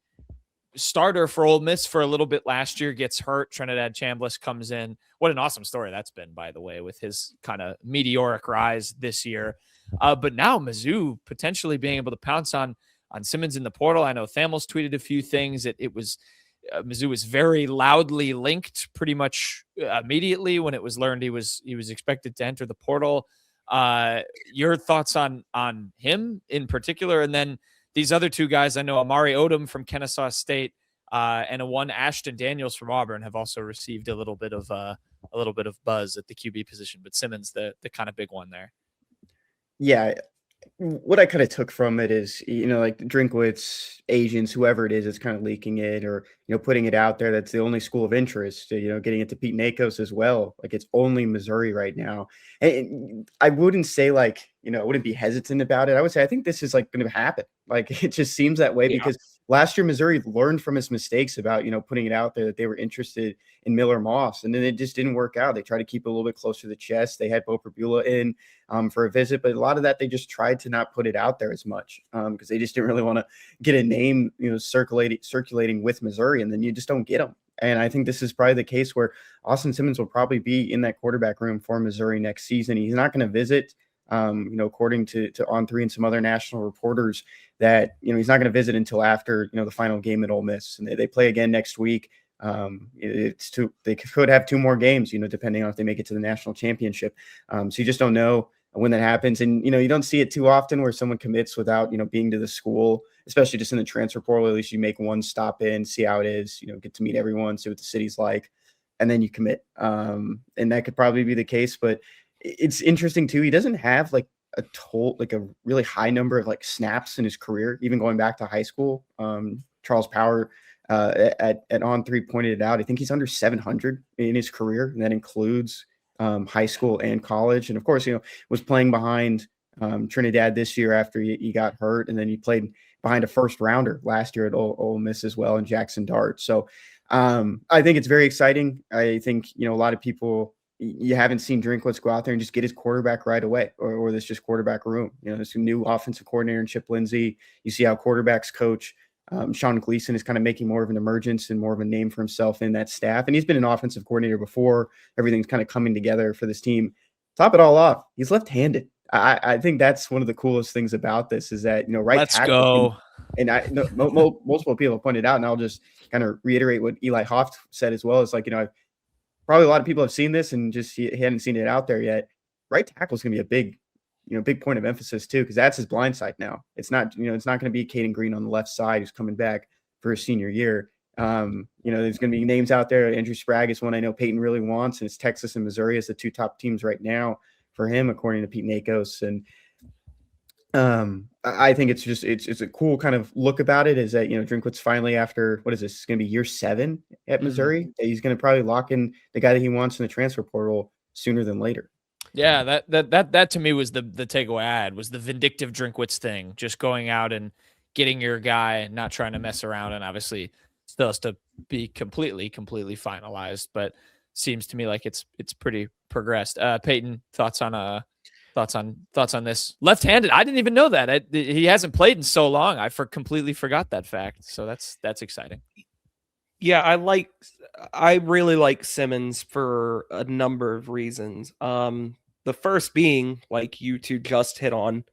starter for Ole Miss for a little bit last year, gets hurt. Trinidad Chambliss comes in. What an awesome story that's been, by the way, with his kind of meteoric rise this year. But now Mizzou potentially being able to pounce on Simmons in the portal. I know Thamels tweeted a few things. It was Mizzou was very loudly linked pretty much immediately when it was learned he was expected to enter the portal. Your thoughts on him in particular, and then these other two guys. I know Amari Odom from Kennesaw State and one Ashton Daniels from Auburn have also received a little bit of buzz at the QB position, but Simmons the kind of big one there. Yeah, what I kind of took from it is, like Drinkwitz, agents, whoever it is kind of leaking it or, putting it out there. That's the only school of interest, getting it to Pete Nakos as well. Like it's only Missouri right now. And I wouldn't say I wouldn't be hesitant about it. I would say, I think this is going to happen. Like it just seems that way because last year Missouri learned from its mistakes about, putting it out there that they were interested in Miller Moss, and then it just didn't work out. They tried to keep it a little bit closer to the chest. They had Bo Perbula in for a visit, but a lot of that, they just tried to not put it out there as much because they just didn't really want to get a name, circulating with Missouri, and then you just don't get them. And I think this is probably the case where Austin Simmons will probably be in that quarterback room for Missouri next season. He's not going to visit, according to On3 and some other national reporters, that, he's not going to visit until after, the final game at Ole Miss. And they play again next week. They could have two more games, depending on if they make it to the national championship. So you just don't know when that happens. And, you don't see it too often where someone commits without, being to the school, especially just in the transfer portal. At least you make one stop in, see how it is, get to meet everyone, see what the city's like, and then you commit. And that could probably be the case, but it's interesting too. He doesn't have a really high number of snaps in his career, even going back to high school. Charles Power at On3 pointed it out. I think he's under 700 in his career, and that includes high school and college. And of course, was playing behind Trinidad this year after he got hurt, and then he played behind a first rounder last year at Ole Miss as well, and Jackson Dart. So I think it's very exciting. I think a lot of people, you haven't seen Drinkwitz go out there and just get his quarterback right away, or this just quarterback room. There's a new offensive coordinator in Chip Lindsey. You see how quarterbacks coach. Sean Gleason is kind of making more of an emergence and more of a name for himself in that staff. And he's been an offensive coordinator before. Everything's kind of coming together for this team. Top it all off, he's left-handed. I think that's one of the coolest things about this is that, right. Let's go. And multiple people have pointed out, and I'll just kind of reiterate what Eli Hoft said as well. It's probably a lot of people have seen this and just he hadn't seen it out there yet. Right tackle is going to be a big point of emphasis too, because that's his blind side now. It's not, it's not going to be Caden Green on the left side who's coming back for his senior year. There's going to be names out there. Andrew Sprague is one I know Payton really wants, and it's Texas and Missouri as the two top teams right now for him, according to Pete Nakos. And I think it's a cool kind of look about it, is that, Drinkwitz finally, after, what is this? It's going to be year 7 at Missouri. He's going to probably lock in the guy that he wants in the transfer portal sooner than later. Yeah, that to me was the takeaway I had, was the vindictive Drinkwitz thing, just going out and getting your guy, not trying to mess around, and obviously still has to be completely finalized, but seems to me like it's pretty progressed. Payton, thoughts on this left-handed? I didn't even know that. He hasn't played in so long. I completely forgot that fact. So that's exciting. Yeah, I really like Simmons for a number of reasons. The first being, like you two just hit on,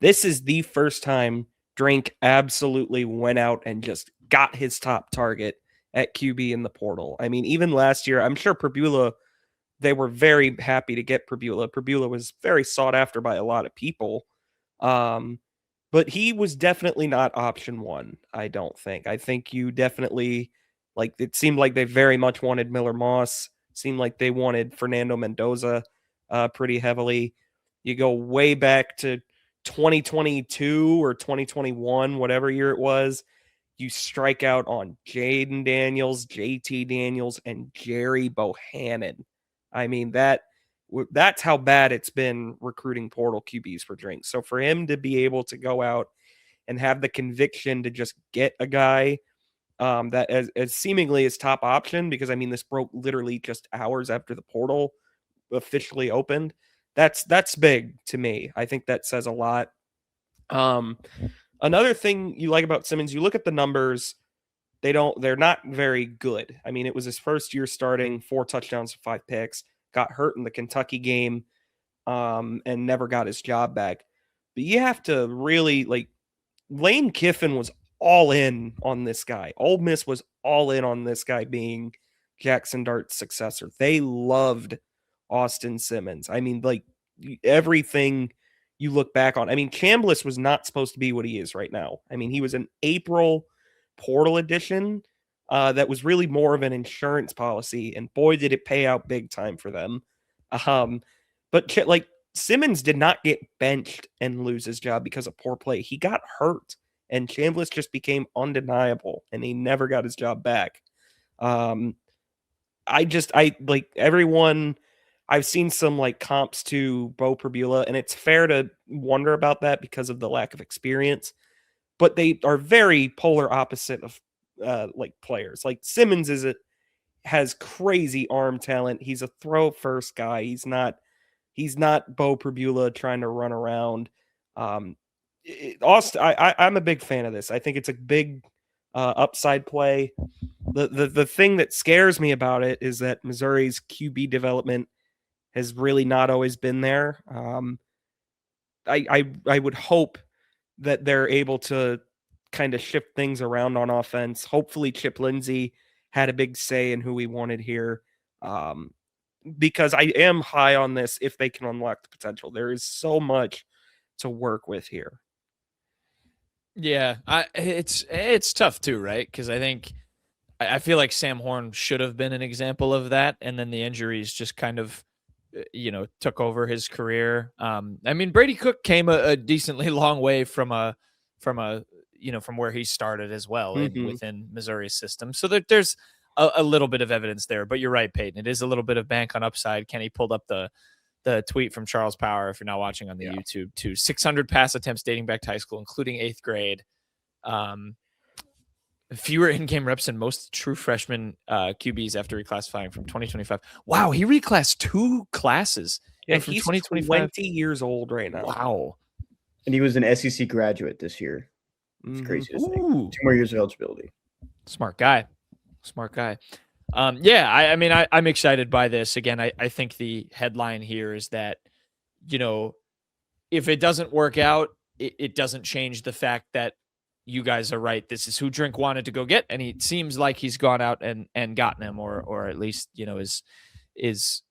this is the first time Drink absolutely went out and just got his top target at QB in the portal. I mean, even last year, I'm sure Pribula, they were very happy to get Pribula. Pribula was very sought after by a lot of people. But he was definitely not option 1, I don't think. I think you definitely, it seemed like they very much wanted Miller Moss. Seemed like they wanted Fernando Mendoza pretty heavily. You go way back to 2022 or 2021, whatever year it was. You strike out on Jayden Daniels, JT Daniels, and Jerry Bohannon. I mean, that's how bad it's been recruiting portal QBs for Drink. So for him to be able to go out and have the conviction to just get a guy that as seemingly his top option, because I mean, this broke literally just hours after the portal officially opened. That's big to me. I think that says a lot. Another thing you like about Simmons, you look at the numbers, they're not very good. I mean, it was his first year starting, 4 touchdowns, 5 picks, got hurt in the Kentucky game, and never got his job back. But you have to really, Lane Kiffin was all in on this guy. Ole Miss was all in on this guy being Jackson Dart's successor. They loved Austin Simmons. I mean, everything you look back on. I mean, Chambliss was not supposed to be what he is right now. I mean, he was an April portal edition that was really more of an insurance policy, and boy, did it pay out big time for them. But Simmons did not get benched and lose his job because of poor play. He got hurt, and Chambliss just became undeniable, and he never got his job back. Everyone. I've seen some comps to Bo Pribula, and it's fair to wonder about that because of the lack of experience. But they are very polar opposite of players. Like Simmons has crazy arm talent. He's a throw first guy. He's not Bo Pribula trying to run around. Austin, I'm a big fan of this. I think it's a big upside play. The thing that scares me about it is that Missouri's QB development has really not always been there. I would hope that they're able to kind of shift things around on offense. Hopefully Chip Lindsey had a big say in who we wanted here, because I am high on this if they can unlock the potential. There is so much to work with here. Yeah, it's tough too, right? Because I feel like Sam Horn should have been an example of that, and then the injuries just kind of took over his career. I mean, Brady Cook came a decently long way from where he started as well within Missouri's system. So there's a little bit of evidence there, but you're right, Payton. It is a little bit of bank on upside. Kenny pulled up the tweet from Charles Power, if you're not watching on the YouTube, to 600 pass attempts dating back to high school, including 8th grade. Fewer in-game reps than most true freshman QBs after reclassifying from 2025. Wow, he reclassed 2 classes. Yeah, from he's 2025. 20 years old right now. Wow. And he was an SEC graduate this year. It's crazy to think. 2 more years of eligibility. Smart guy. I'm excited by this. Again, I think the headline here is that, if it doesn't work out, it doesn't change the fact that you guys are right. This is who Drink wanted to go get, and he seems like he's gone out and gotten him, or at least is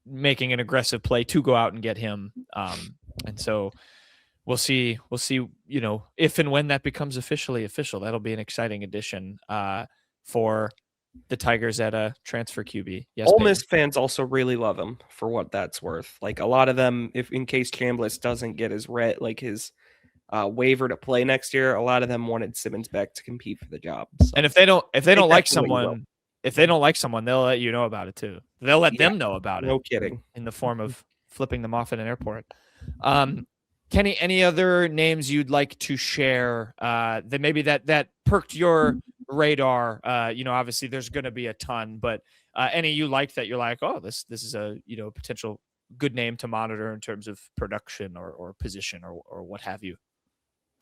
making an aggressive play to go out and get him. And so we'll see. If and when that becomes officially official, that'll be an exciting addition for the Tigers at a transfer QB. Yes, Ole Peyton. Miss fans also really love him for what that's worth. Like a lot of them, if in case Chambliss doesn't get his waiver to play next year, a lot of them wanted Simmons back to compete for the job. So And if they don't like definitely will. someone, they'll let you know about it too. They'll let them know about it. No kidding. In the form of flipping them off at an airport. Kenny, any other names you'd like to share that maybe that perked your radar? Obviously there's going to be a ton, but any you like that you're like, oh, this is a potential good name to monitor in terms of production or position or what have you.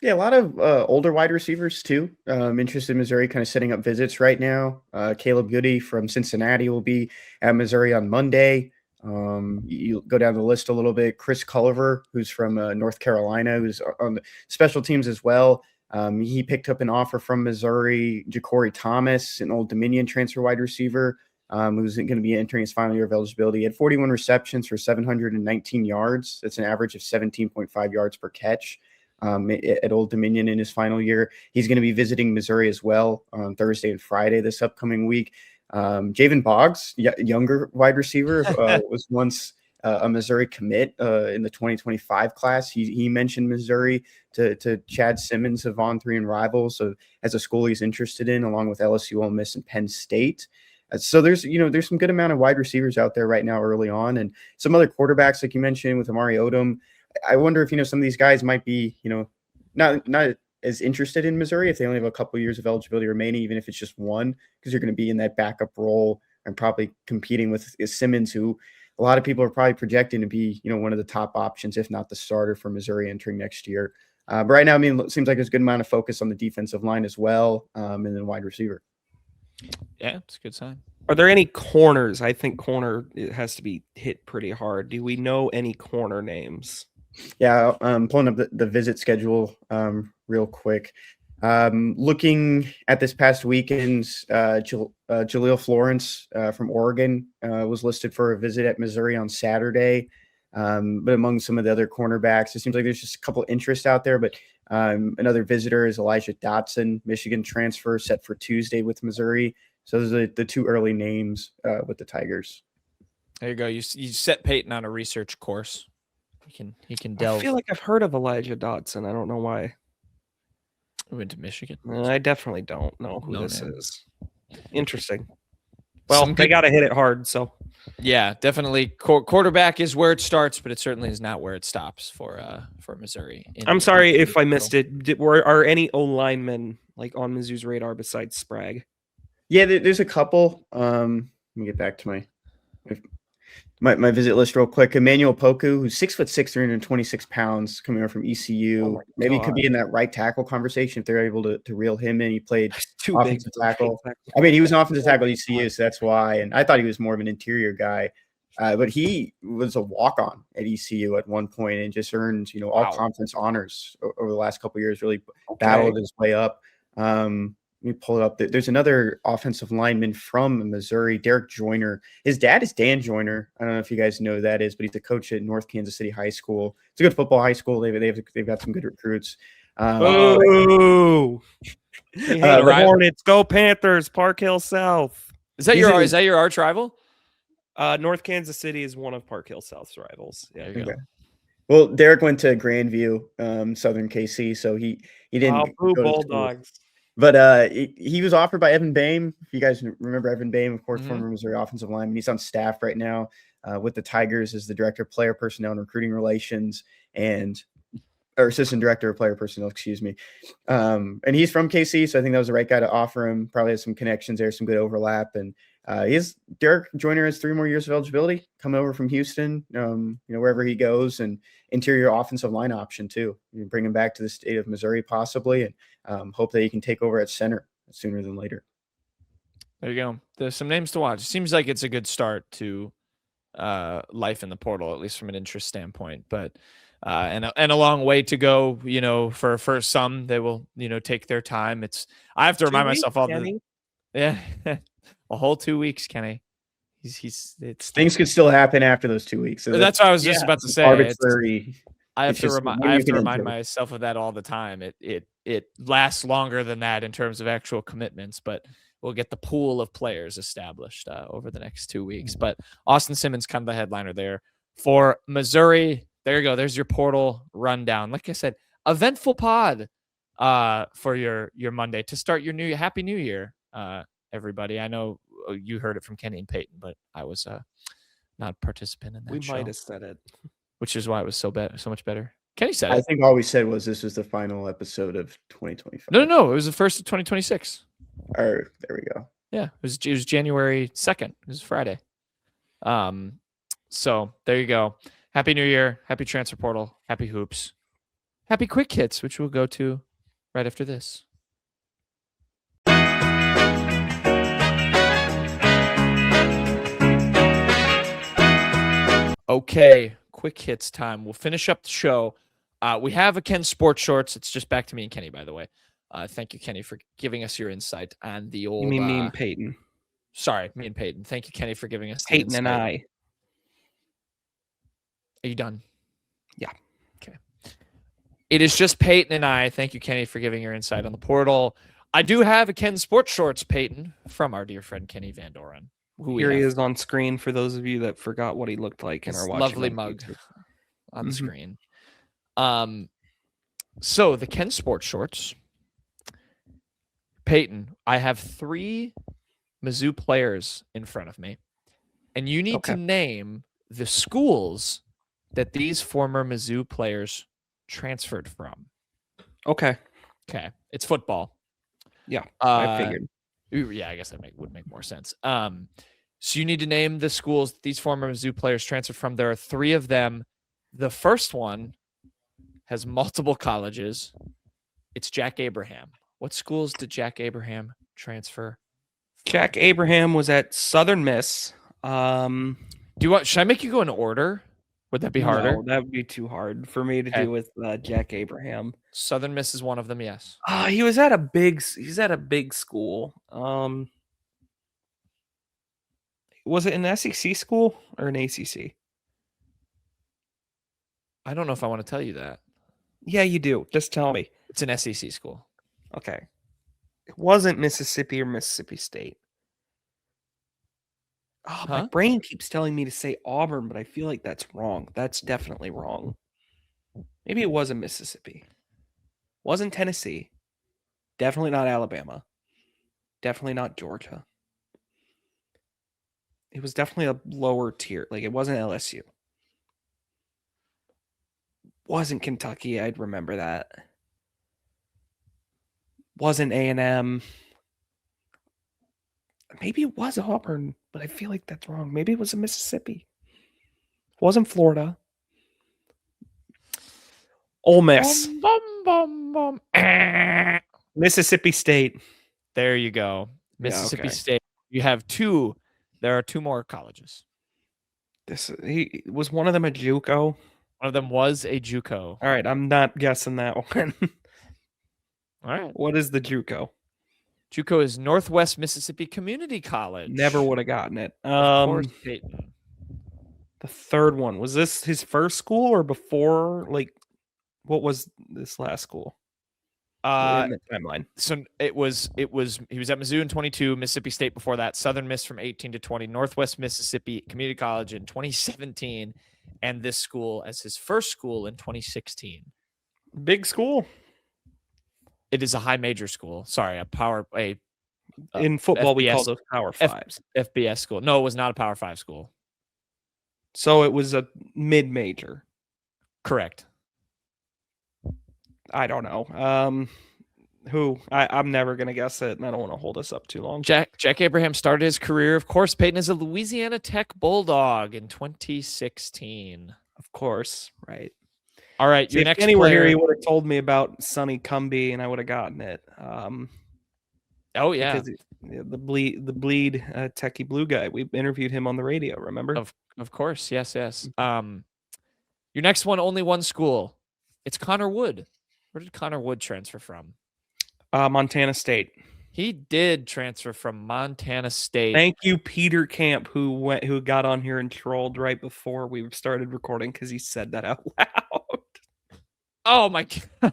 Yeah, a lot of older wide receivers too. Interested in Missouri, kind of setting up visits right now. Caleb Goody from Cincinnati will be at Missouri on Monday. You go down the list a little bit. Chris Culliver, who's from North Carolina, who's on the special teams as well. He picked up an offer from Missouri. Ja'Cory Thomas, an Old Dominion transfer wide receiver, who's going to be entering his final year of eligibility. He had 41 receptions for 719 yards. That's an average of 17.5 yards per catch. At Old Dominion in his final year. He's going to be visiting Missouri as well on Thursday and Friday this upcoming week. Javen Boggs, younger wide receiver, was once a Missouri commit in the 2025 class. He mentioned Missouri to Chad Simmons of On3 and Rivals as a school he's interested in, along with LSU, Ole Miss, and Penn State. So there's some good amount of wide receivers out there right now early on, and some other quarterbacks like you mentioned with Amari Odom. I wonder if some of these guys might be not as interested in Missouri if they only have a couple years of eligibility remaining, even if it's just one, because you're going to be in that backup role and probably competing with Simmons, who a lot of people are probably projecting to be one of the top options, if not the starter for Missouri entering next year. But right now, it seems like there's a good amount of focus on the defensive line as well, and then wide receiver. Yeah, it's a good sign. Are there any corners? I think corner it has to be hit pretty hard. Do we know any corner names? Yeah, pulling up the visit schedule real quick. Looking at this past weekend's Jaleel Florence from Oregon was listed for a visit at Missouri on Saturday. But among some of the other cornerbacks, it seems like there's just a couple interests out there. But another visitor is Elijah Dotson, Michigan transfer, set for Tuesday with Missouri. So those are the two early names with the Tigers. There you go. You set Payton on a research course. He can delve. I feel like I've heard of Elijah Dotson. I don't know why. We went to Michigan. I definitely don't know who this is. Interesting. Well, they got to hit it hard. So yeah, definitely. Quarterback is where it starts, but it certainly is not where it stops for Missouri. I'm sorry if I missed it. Are any O linemen like on Mizzou's radar besides Sprague? Yeah, there's a couple. Let me get back to my visit list real quick. Emmanuel Poku, who's 6'6", 326 pounds, coming over from ECU. Maybe he could be in that right tackle conversation if they're able to reel him in. He played offensive tackle. He was an offensive tackle at ECU, so that's why. And I thought he was more of an interior guy. But he was a walk-on at ECU at one point and just earned, all conference honors over the last couple of years, really battled his way up. Let me pull it up. There's another offensive lineman from Missouri, Derek Joyner. His dad is Dan Joyner. I don't know if you guys know who that is, but he's the coach at North Kansas City High School. It's a good football high school. They've got some good recruits. The Hornets, go Panthers, Park Hill South. Is that your arch rival? North Kansas City is one of Park Hill South's rivals. Yeah. Okay. Well, Derek went to Grandview, Southern KC, so he didn't go to Bulldogs. But he was offered by Evan Boehm. If you guys remember Evan Boehm, of course, former Missouri offensive lineman. He's on staff right now with the Tigers as the director of player personnel and recruiting relations or assistant director of player personnel, excuse me. And he's from KC, so I think that was the right guy to offer him. Probably has some connections there, some good overlap. And Derek Joyner has 3 more years of eligibility coming over from Houston, wherever he goes, and interior offensive line option too. You can bring him back to the state of Missouri possibly, and hope that he can take over at center sooner than later. There you go. There's some names to watch. It seems like it's a good start to life in the portal, at least from an interest standpoint. But and a long way to go, for some. They will, take their time. I have to remind myself all the a whole 2 weeks, Kenny. Things could still happen after those 2 weeks. So that's what I was just about to say. Arbitrary. I have to remind myself of that all the time. It lasts longer than that in terms of actual commitments, but we'll get the pool of players established over the next 2 weeks. But Austin Simmons, kind of the headliner there for Missouri. There you go. There's your portal rundown. Like I said, eventful pod for your Monday to start your happy new year, everybody. I know you heard it from Kenny and Payton, but I was not a participant in that show. We might have said it, which is why it was so much better. Kenny said it. I think all we said was this was the final episode of 2025. No, it was the first of 2026. There we go. Yeah, it was January 2nd. It was Friday. So there you go. Happy New Year. Happy transfer portal. Happy hoops. Happy quick hits, which we'll go to right after this. Okay, quick hits time. We'll finish up the show. We have a Ken Sports Shorts. It's just back to me and Kenny, by the way. Thank you, Kenny, for giving us your insight on the old. You mean me and Payton? Sorry, me and Payton. Thank you, Kenny, for giving us Payton and I. Are you done? Yeah. Okay. It is just Payton and I. Thank you, Kenny, for giving your insight on the portal. I do have a Ken Sports Shorts, Payton, from our dear friend Kenny Van Doren. Here he is on screen for those of you that forgot what he looked like and are watching. Lovely mug on the screen. So the Ken Sports Shorts. Payton, I have 3 Mizzou players in front of me, and you need to name the schools that these former Mizzou players transferred from. Okay. It's football. Yeah, I figured. Yeah, I guess that would make more sense. So you need to name the schools that these former Mizzou players transferred from. There are 3 of them. The first one has multiple colleges. It's Jack Abraham. What schools did Jack Abraham transfer? Jack Abraham was at Southern Miss. Should I make you go in order? Would that be harder? No, that would be too hard for me to do with Jack Abraham. Southern Miss is one of them, yes. He's at a big school. Was it an SEC school or an ACC? I don't know if I want to tell you that. Yeah, you do. Just tell me. It's an SEC school. Okay. It wasn't Mississippi or Mississippi State. My brain keeps telling me to say Auburn, but I feel like that's wrong. That's definitely wrong. Maybe it wasn't Mississippi. Wasn't Tennessee. Definitely not Alabama. Definitely not Georgia. It was definitely a lower tier. Like, it wasn't LSU. Wasn't Kentucky. I'd remember that. Wasn't A&M. Maybe it was Auburn, but I feel like that's wrong. Maybe it was in Mississippi. Wasn't Florida. Ole Miss. Mississippi State. There you go. Mississippi State. You have 2. There are 2 more colleges. Was one of them a JUCO? One of them was a JUCO. All right, I'm not guessing that one. All right. What is the JUCO? JUCO is Northwest Mississippi Community College. Never would have gotten it. Of course, Payton. The third one, was this his first school or before? Like, what was this last school? In the timeline. So he was at Mizzou in 22, Mississippi State before that, Southern Miss from 18 to 20, Northwest Mississippi Community College in 2017, and this school as his first school in 2016. Big school. It is a high major school. Sorry, in football FBS, we call those Power 5s. FBS school. No, it was not a Power 5 school. So it was a mid-major. Correct. I don't know. I'm never going to guess it, and I don't want to hold us up too long. Jack Abraham started his career, of course, Payton, as a Louisiana Tech Bulldog in 2016. Of course, right. All right, your next player. Were here, he would have told me about Sonny Cumbie, and I would have gotten it. Oh yeah, the bleed techie blue guy. We interviewed him on the radio. Remember? Of course, yes. Your next one, only one school. It's Connor Wood. Where did Connor Wood transfer from? Montana State. He did transfer from Montana State. Thank you, Peter Camp, who got on here and trolled right before we started recording because he said that out loud. Oh my God!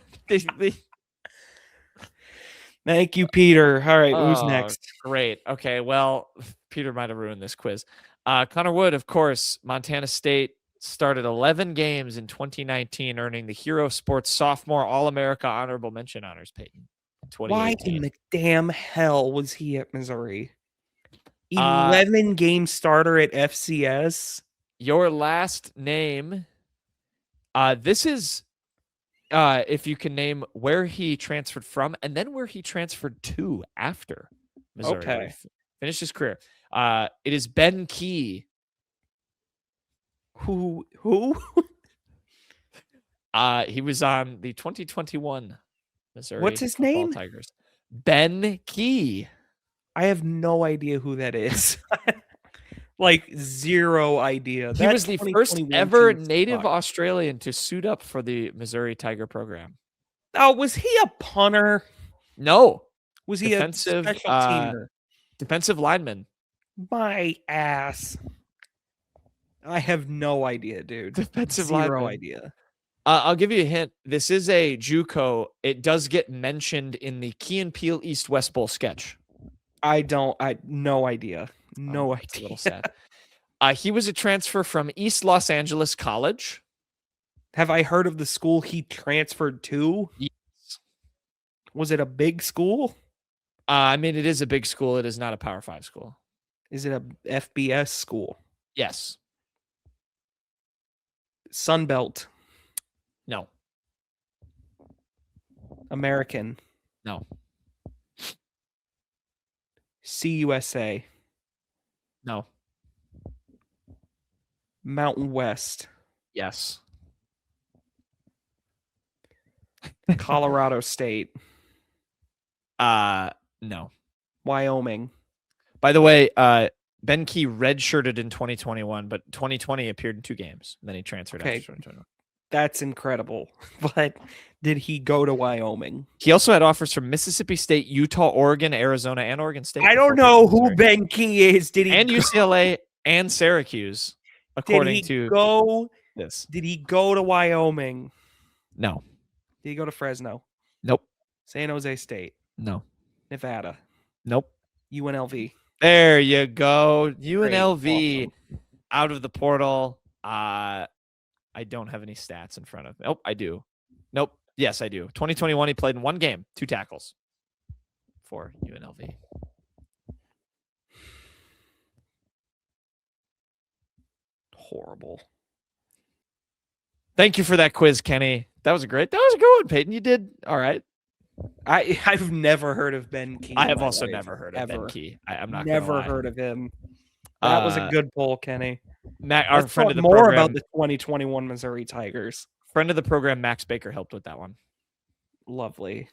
Thank you, Peter. All right, who's Oh, next? great. Okay, well, Peter might have ruined this quiz. Connor Wood, of course, Montana State started 11 games in 2019, earning the Hero Sports Sophomore All-America Honorable Mention honors, Payton. Why in 2018. the damn hell was he at Missouri? Uh, 11 game starter at FCS. Your last name. This is if you can name where he transferred from and then where he transferred to after Missouri. Okay. Where he finished his career. It is Ben Key. Who? He was on the 2021 Missouri What's his football name? Tigers. Ben Key. I have no idea who that is. Like zero idea. He That was the first 2021 ever team native sucked. Australian to suit up for the Missouri Tiger program. Oh, was he a punter? No. Was he Defensive, a special teamer? Defensive lineman. My ass. I have no idea, dude. Defensive Zero lineman. idea. I'll give you a hint. This is a JUCO. It does get mentioned in the Key and Peele East-West Bowl sketch. No idea. No It's a idea. little sad. He was a transfer from East Los Angeles College. Have I heard of the school he transferred to? Yes. Was it a big school? I mean, it is a big school. It is not a Power 5 school. Is it a FBS school? Yes. Sunbelt. No. American. No. CUSA. No. Mountain West. Yes. Colorado State. No. Wyoming. By the way, Ben Key redshirted in 2021, but 2020 appeared in 2 games. And then he transferred Okay. after 2021. That's incredible. But did he go to Wyoming? He also had offers from Mississippi State, Utah, Oregon, Arizona, and Oregon State. I don't before know picking who Missouri. Ben Key is. Did he And go, UCLA and Syracuse, did according he to go? this. Did he go to Wyoming? No. Did he go to Fresno? Nope. San Jose State? No. Nevada? Nope. UNLV? There you go. Great. UNLV Awesome. out of the portal. I don't have any stats in front of me. Oh, I do. Nope. Yes, I do. 2021, he played in 1 game, 2 tackles for UNLV. Horrible. Thank you for that quiz, Kenny. That was a good one, Peyton. You did all right. I've never heard of Ben Key. I in have my also life, never heard of ever. Ben Key. I'm not Never gonna lie. heard of him. That was a Uh, good poll, Kenny. Matt, our Let's friend talk of the more program, about the 2021 Missouri Tigers. friend of the program, Max Baker, helped with that one. Lovely.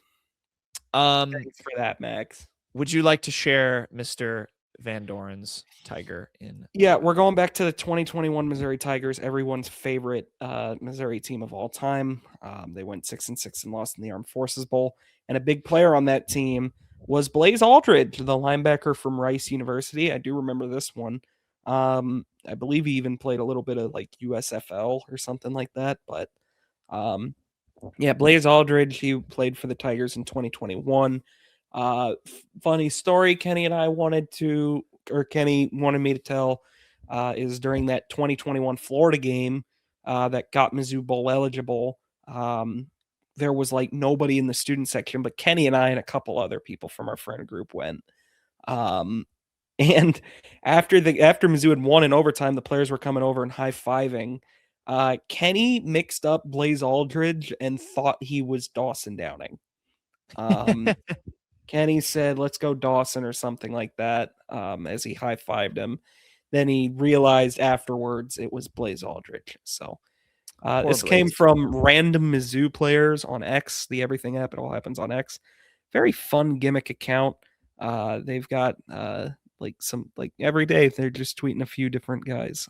Um, Thanks for that, Max. would you like to share Mr. Van Doren's Tiger in? Yeah, we're going back to the 2021 Missouri Tigers, everyone's favorite Missouri team of all time. They went 6-6 and lost in the Armed Forces Bowl. And a big player on that team was Blaze Aldridge, the linebacker from Rice University. I do remember this one. I believe he even played a little bit of like USFL or something like that. But yeah, Blaze Aldridge, he played for the Tigers in 2021. Funny story Kenny wanted me to tell is during that 2021 Florida game that got Mizzou Bowl eligible. There was like nobody in the student section, but Kenny and I and a couple other people from our friend group went. And after Mizzou had won in overtime, the players were coming over and high-fiving. Kenny mixed up Blaze Aldridge and thought he was Dawson Downing. Kenny said, "Let's go Dawson" or something like that as he high-fived him. Then he realized afterwards it was Blaze Aldridge. So this came Blaze. from random Mizzou players on X, the Everything app. It all happens on X. Very fun gimmick account. They've got like every day they're just tweeting a few different guys.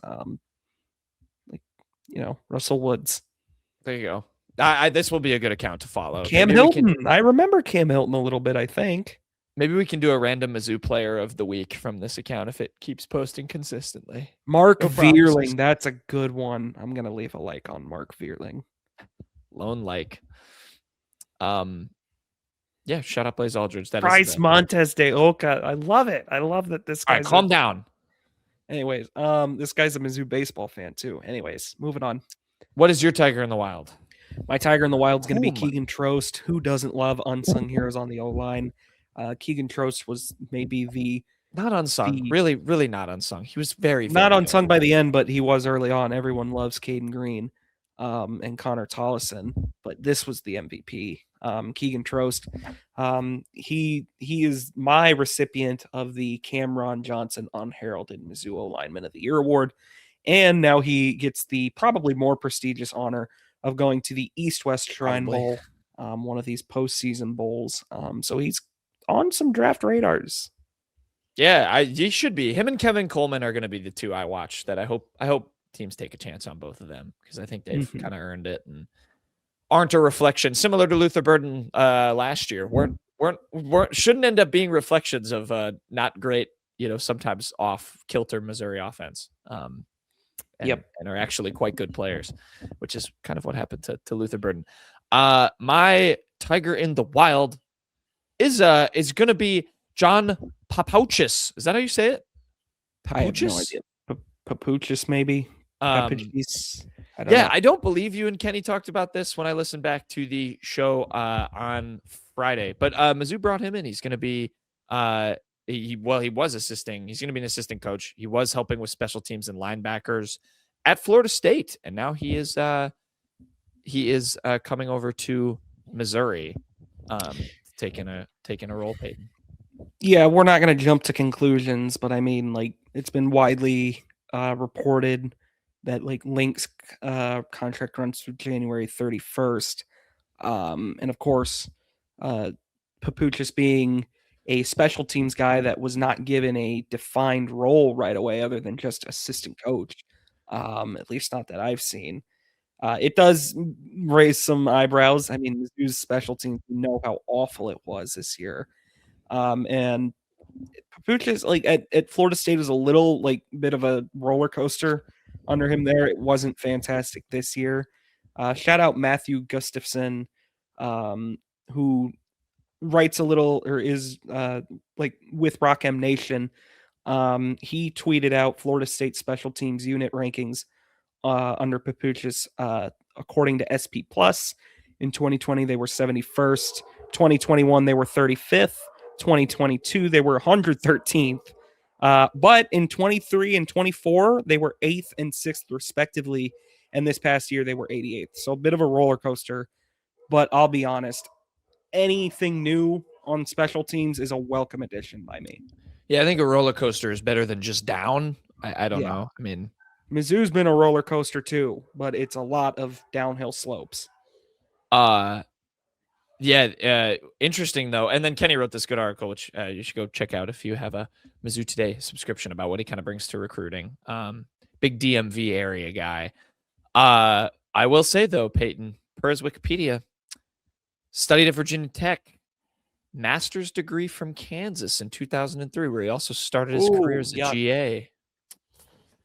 Russell Woods. There you go. This will be a good account to follow. Cam Maybe we Hilton. can- I remember Cam Hilton a little bit, I think. Maybe we can do a random Mizzou player of the week from this account if it keeps posting consistently. Mark No promises. Vierling. That's a good one. I'm going to leave a like on Mark Vierling. Lone like. Yeah, shut up, Blaze Aldridge. That Bryce is Montes de Oca. I love it. I love that this all guy's right. Calm down. Anyways, this guy's a Mizzou baseball fan too. Anyways, moving on. What is your Tiger in the Wild? My Tiger in the Wild is going to be Whom? Keegan Trost. Who doesn't love unsung heroes on the O-line? Keegan Trost was maybe the Not unsung. Really, really not unsung. He was very, not very unsung good. by the end, but he was early on. Everyone loves Caden Green and Connor Tollison, but this was the MVP. Keegan Trost. He is my recipient of the Cameron Johnson Unheralded Mizzou O-Lineman of the Year award, and now he gets the probably more prestigious honor of going to the East-West Shrine Bowl, one of these postseason bowls. So he's on some draft radars. Yeah, he should be. Him and Kevin Coleman are going to be the two I watch. That I hope teams take a chance on both of them because I think they've kind of earned it and aren't a reflection, similar to Luther Burden last year. Shouldn't end up being reflections of not great, sometimes off kilter Missouri offense. And are actually quite good players, which is kind of what happened to Luther Burden. My Tiger in the Wild is going to be John Papouchis. Is that how you say it? I have no idea. Papouchis, maybe. I don't believe you and Kenny talked about this when I listened back to the show on Friday. But Mizzou brought him in. He's going to be he was assisting. He's going to be an assistant coach. He was helping with special teams and linebackers at Florida State, and now he is coming over to Missouri, taking a role, Payton. Yeah, we're not going to jump to conclusions, but I mean, like, it's been widely reported that Link's contract runs through January 31st. And of course, Papouchis being a special teams guy that was not given a defined role right away other than just assistant coach, at least not that I've seen. It does raise some eyebrows. I mean, Mizzou's special teams, you know how awful it was this year. And Papouchis, at Florida State, is a little bit of a roller coaster under him there. It wasn't fantastic this year. Shout out Matthew Gustafson, who writes a little or is with Rock M Nation. He tweeted out Florida State special teams unit rankings under Papouchis. According to SP Plus, in 2020 they were 71st. 2021 they were 35th. 2022 they were 113th. But in 23 and 24 they were 8th and 6th respectively, and this past year they were 88th. So a bit of a roller coaster, but I'll be honest, anything new on special teams is a welcome addition by me. Yeah, I think a roller coaster is better than just down. I don't know. I mean, Mizzou's been a roller coaster too, but it's a lot of downhill slopes. Interesting though. And then Kenny wrote this good article, which you should go check out if you have a Mizzou Today subscription, about what he kind of brings to recruiting. Big DMV area guy. I will say though, Payton, per his Wikipedia, studied at Virginia Tech, master's degree from Kansas in 2003, where he also started his career as a GA.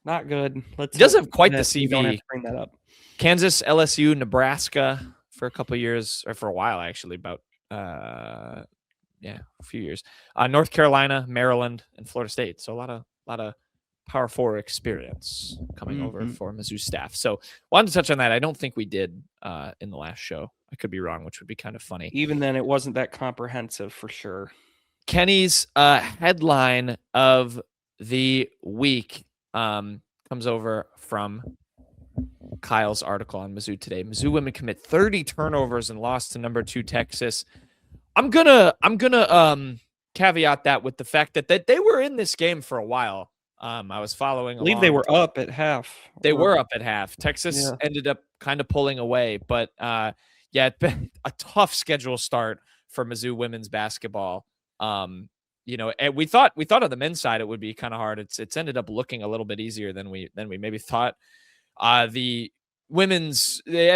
Not good. He does have quite the CV. Don't have to bring that up. Kansas, LSU, Nebraska for a couple of years, or for a while actually, about a few years. North Carolina, Maryland, and Florida State. So a lot of Power 4 experience coming over for Mizzou staff. So wanted to touch on that. I don't think we did in the last show. I could be wrong, which would be kind of funny. Even then, it wasn't that comprehensive for sure. Kenny's headline of the week comes over from Kyle's article on Mizzou Today. Mizzou women commit 30 turnovers and lost to number 2 Texas. I'm gonna caveat that with the fact that they were in this game for a while. I was following. I believe they were up at half. They were up at half. Texas ended up kind of pulling away, but it's been a tough schedule start for Mizzou women's basketball. And we thought on the men's side it would be kind of hard. It's ended up looking a little bit easier than we maybe thought. The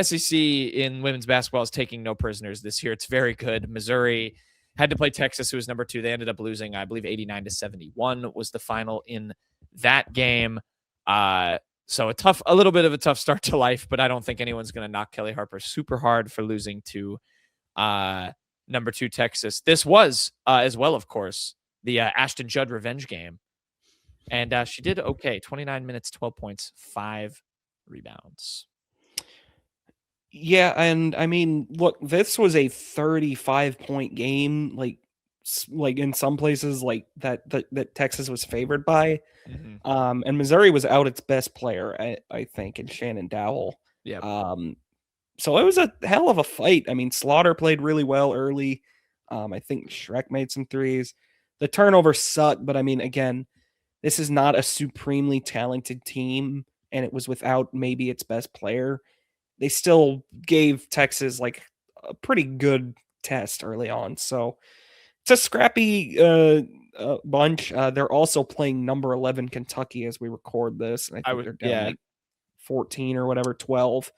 SEC in women's basketball is taking no prisoners this year. It's very good. Missouri had to play Texas, who was number 2. They ended up losing, I believe, 89-71 was the final in that game. So a little bit of a tough start to life, but I don't think anyone's going to knock Kelly Harper super hard for losing to number 2 Texas. This was as well, of course, the Ashton Judd revenge game. And she did okay. 29 minutes, 12 points, 5 rebounds. Yeah, and I mean, look, this was a 35-point game. Like in some places, like that Texas was favored by. Mm-hmm. And Missouri was out its best player, I think, in Shannon Dowell. Yeah. So it was a hell of a fight. I mean, Slaughter played really well early. I think Shrek made some threes. The turnovers sucked, but I mean, again, this is not a supremely talented team, and it was without maybe its best player. They still gave Texas like a pretty good test early on. So it's a scrappy bunch. They're also playing number 11 Kentucky as we record this. And I think they're down like 14 or whatever, 12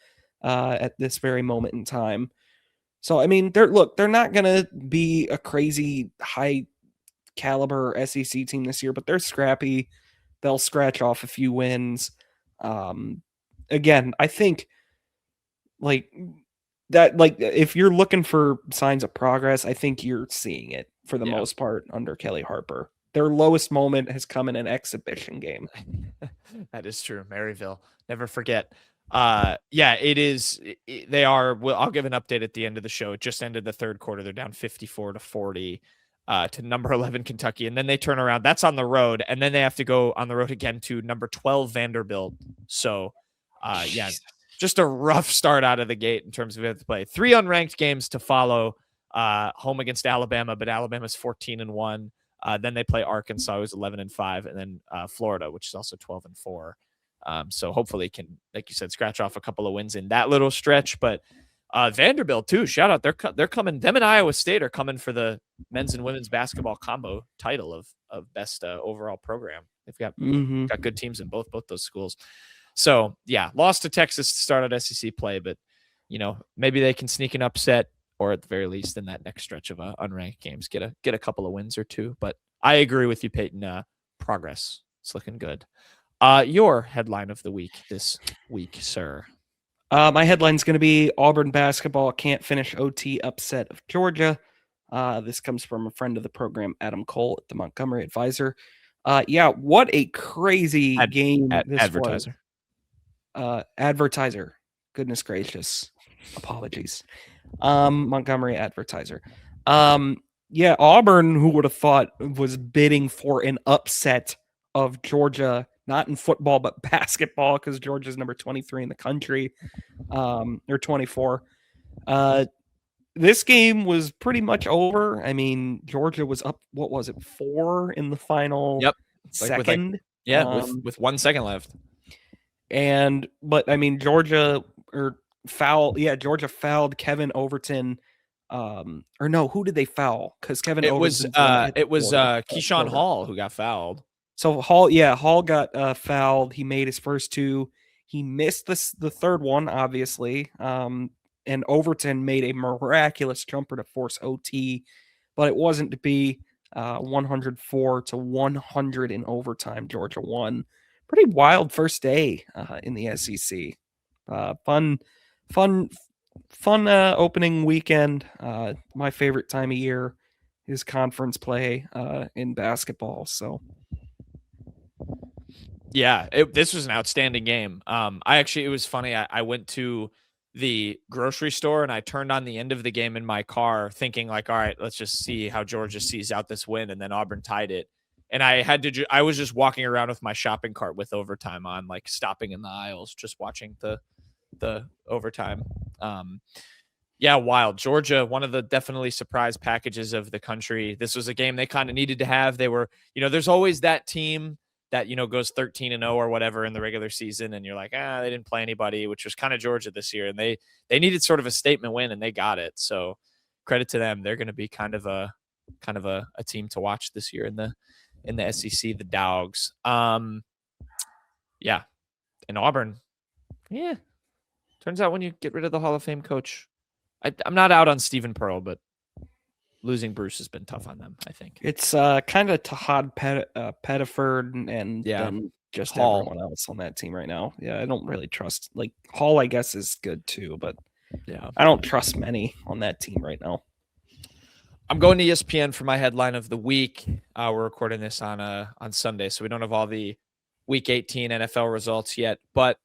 at this very moment in time. So, I mean, they're not going to be a crazy high caliber SEC team this year, but they're scrappy. They'll scratch off a few wins. Again, I think like that, like if you're looking for signs of progress, I think you're seeing it for the most part under Kelly Harper. Their lowest moment has come in an exhibition game. That is true. Maryville, never forget. It is. They are. Well, I'll give an update at the end of the show. It just ended the third quarter. They're down 54-40 to number 11 Kentucky, and then they turn around. That's on the road, and then they have to go on the road again to number 12 Vanderbilt. So, just a rough start out of the gate in terms of who they have to play. 3 unranked games to follow. Home against Alabama, but Alabama's 14-1. Then they play Arkansas, who's 11-5, and then Florida, which is also 12-4. So hopefully can, like you said, scratch off a couple of wins in that little stretch. But Vanderbilt too, shout out, they're coming. Them and Iowa State are coming for the men's and women's basketball combo title of best overall program. They've got good teams in both those schools. So lost to Texas to start out SEC play, but maybe they can sneak an upset, or at the very least in that next stretch of unranked games, get a couple of wins or two. But I agree with you, Payton. Progress. It's looking good. Your headline of the week this week, sir. My headline's going to be Auburn basketball can't finish OT upset of Georgia. This comes from a friend of the program, Adam Cole at the Montgomery Advisor. What a crazy game this advertiser. Was. Advertiser. Goodness gracious. Apologies. Montgomery Advertiser. Auburn, who would have thought, was bidding for an upset of Georgia, not in football, but basketball, because Georgia's number 23 in the country, or 24. This game was pretty much over. I mean, Georgia was up, 4 in the final second? With 1 second left. But I mean, Georgia fouled Kevin Overton. Or no, who did they foul? Because Kevin Overton. It was Keyshawn Hall who got fouled. So Hall got fouled. He made his first 2. He missed the third one, obviously. And Overton made a miraculous jumper to force OT, but it wasn't to be. 104-100 in overtime. Georgia won. Pretty wild first day in the SEC. Fun opening weekend. My favorite time of year is conference play in basketball. So, this was an outstanding game. It was funny. I went to the grocery store and I turned on the end of the game in my car thinking like, all right, let's just see how Georgia sees out this win. And then Auburn tied it. And I was just walking around with my shopping cart with overtime on, like stopping in the aisles, just watching the overtime. Wild. Georgia, one of the definitely surprise packages of the country. This was a game they kind of needed to have. They were, there's always that team that, goes 13-0 or whatever in the regular season. And you're like, they didn't play anybody, which was kind of Georgia this year. And they needed sort of a statement win and they got it. So credit to them. They're going to be kind of a team to watch this year in the SEC, the Dogs. And Auburn. Yeah. Turns out when you get rid of the Hall of Fame coach, I'm not out on Stephen Pearl, but losing Bruce has been tough on them, I think. It's kind of Tahad Pettiford and then just Hall. Everyone else on that team right now. Yeah, I don't really trust. Like Hall, I guess, is good too, but I don't trust many on that team right now. I'm going to ESPN for my headline of the week. We're recording this on Sunday, so we don't have all the Week 18 NFL results yet, but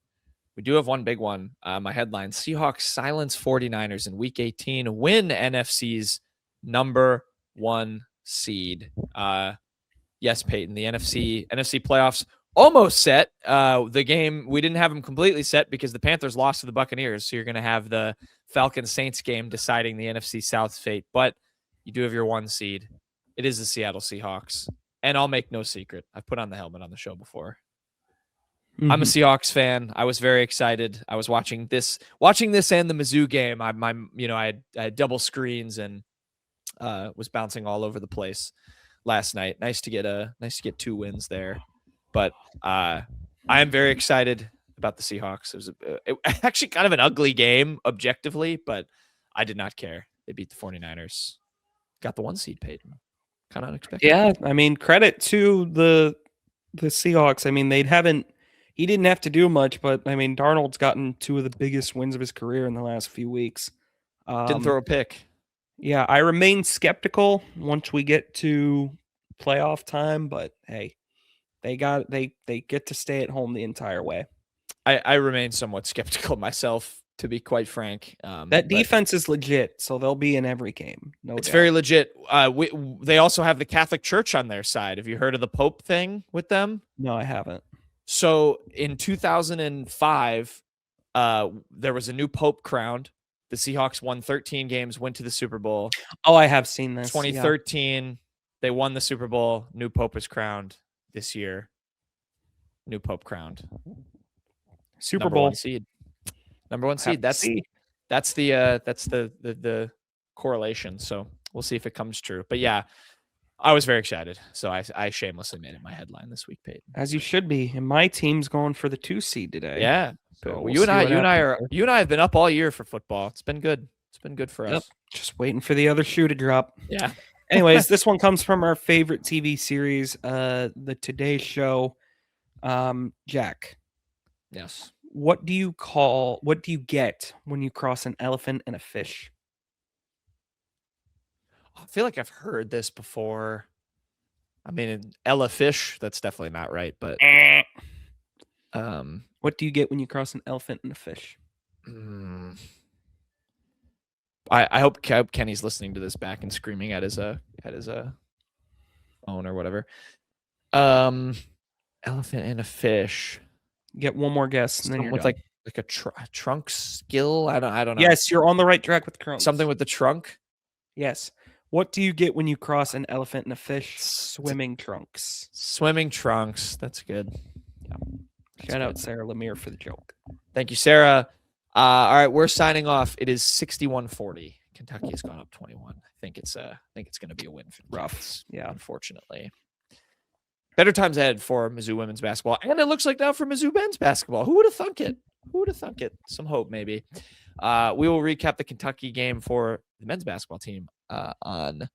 we do have one big one. My headline: Seahawks silence 49ers in Week 18, win NFC's number 1 seed. Yes, Payton, the NFC playoffs almost set. The game, we didn't have them completely set because the Panthers lost to the Buccaneers. So you're going to have the Falcons-Saints game deciding the NFC South fate. But you do have your 1 seed. It is the Seattle Seahawks. And I'll make no secret, I've put on the helmet on the show before. Mm-hmm. I'm a Seahawks fan. I was very excited. I was watching this and the Mizzou game. I had double screens and was bouncing all over the place last night. Nice to get 2 wins there. But I am very excited about the Seahawks. It was actually kind of an ugly game objectively, but I did not care. They beat the 49ers. Got the 1 seed, Payton. Kind of unexpected. Yeah, I mean, credit to the Seahawks. I mean, he didn't have to do much, but I mean, Darnold's gotten 2 of the biggest wins of his career in the last few weeks. Didn't throw a pick. Yeah, I remain skeptical once we get to playoff time, but hey, they get to stay at home the entire way. I remain somewhat skeptical myself, to be quite frank. That defense is legit, so they'll be in every game. It's very legit. They also have the Catholic Church on their side. Have you heard of the Pope thing with them? No, I haven't. So in 2005, there was a new Pope crowned. The Seahawks won 13 games, went to the Super Bowl. Oh, I have seen this. 2013, They won the Super Bowl. New Pope was crowned this year. New Pope crowned. Super Bowl Number 1 seed. That's the correlation. So we'll see if it comes true. But yeah, I was very excited. So I shamelessly made it my headline this week, Payton. As you should be. And my team's going for the 2 seed today. Yeah. So you and I have been up all year for football. It's been good. It's been good for us. Just waiting for the other shoe to drop. Yeah. Anyways, this one comes from our favorite TV series, the Today Show. Jack. Yes. What do you get when you cross an elephant and a fish? I feel like I've heard this before. I mean, Ella fish, that's definitely not right, but what do you get when you cross an elephant and a fish? I hope Kenny's listening to this back and screaming at his phone or whatever. Elephant and a fish. Get one more guess, and then you're with done. like a trunk skill. I don't know. Yes, you're on the right track with trunks. Something with the trunk. Yes. What do you get when you cross an elephant and a fish? Swimming trunks. Swimming trunks. That's good. Yeah. Shout out Sarah Lemire for the joke. Thank you, Sarah. All right, we're signing off. It is 61-40. Kentucky has gone up 21. I think it's going to be a win for the Rough. Yeah, unfortunately. Better times ahead for Mizzou women's basketball, and it looks like now for Mizzou men's basketball. Who would have thunk it? Who would have thunk it? Some hope, maybe. We will recap the Kentucky game for the men's basketball team on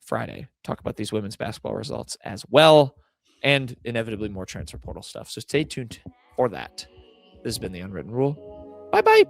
Friday. Talk about these women's basketball results as well, and inevitably more transfer portal stuff. So stay tuned for that. This has been The Unwritten Rule. Bye-bye.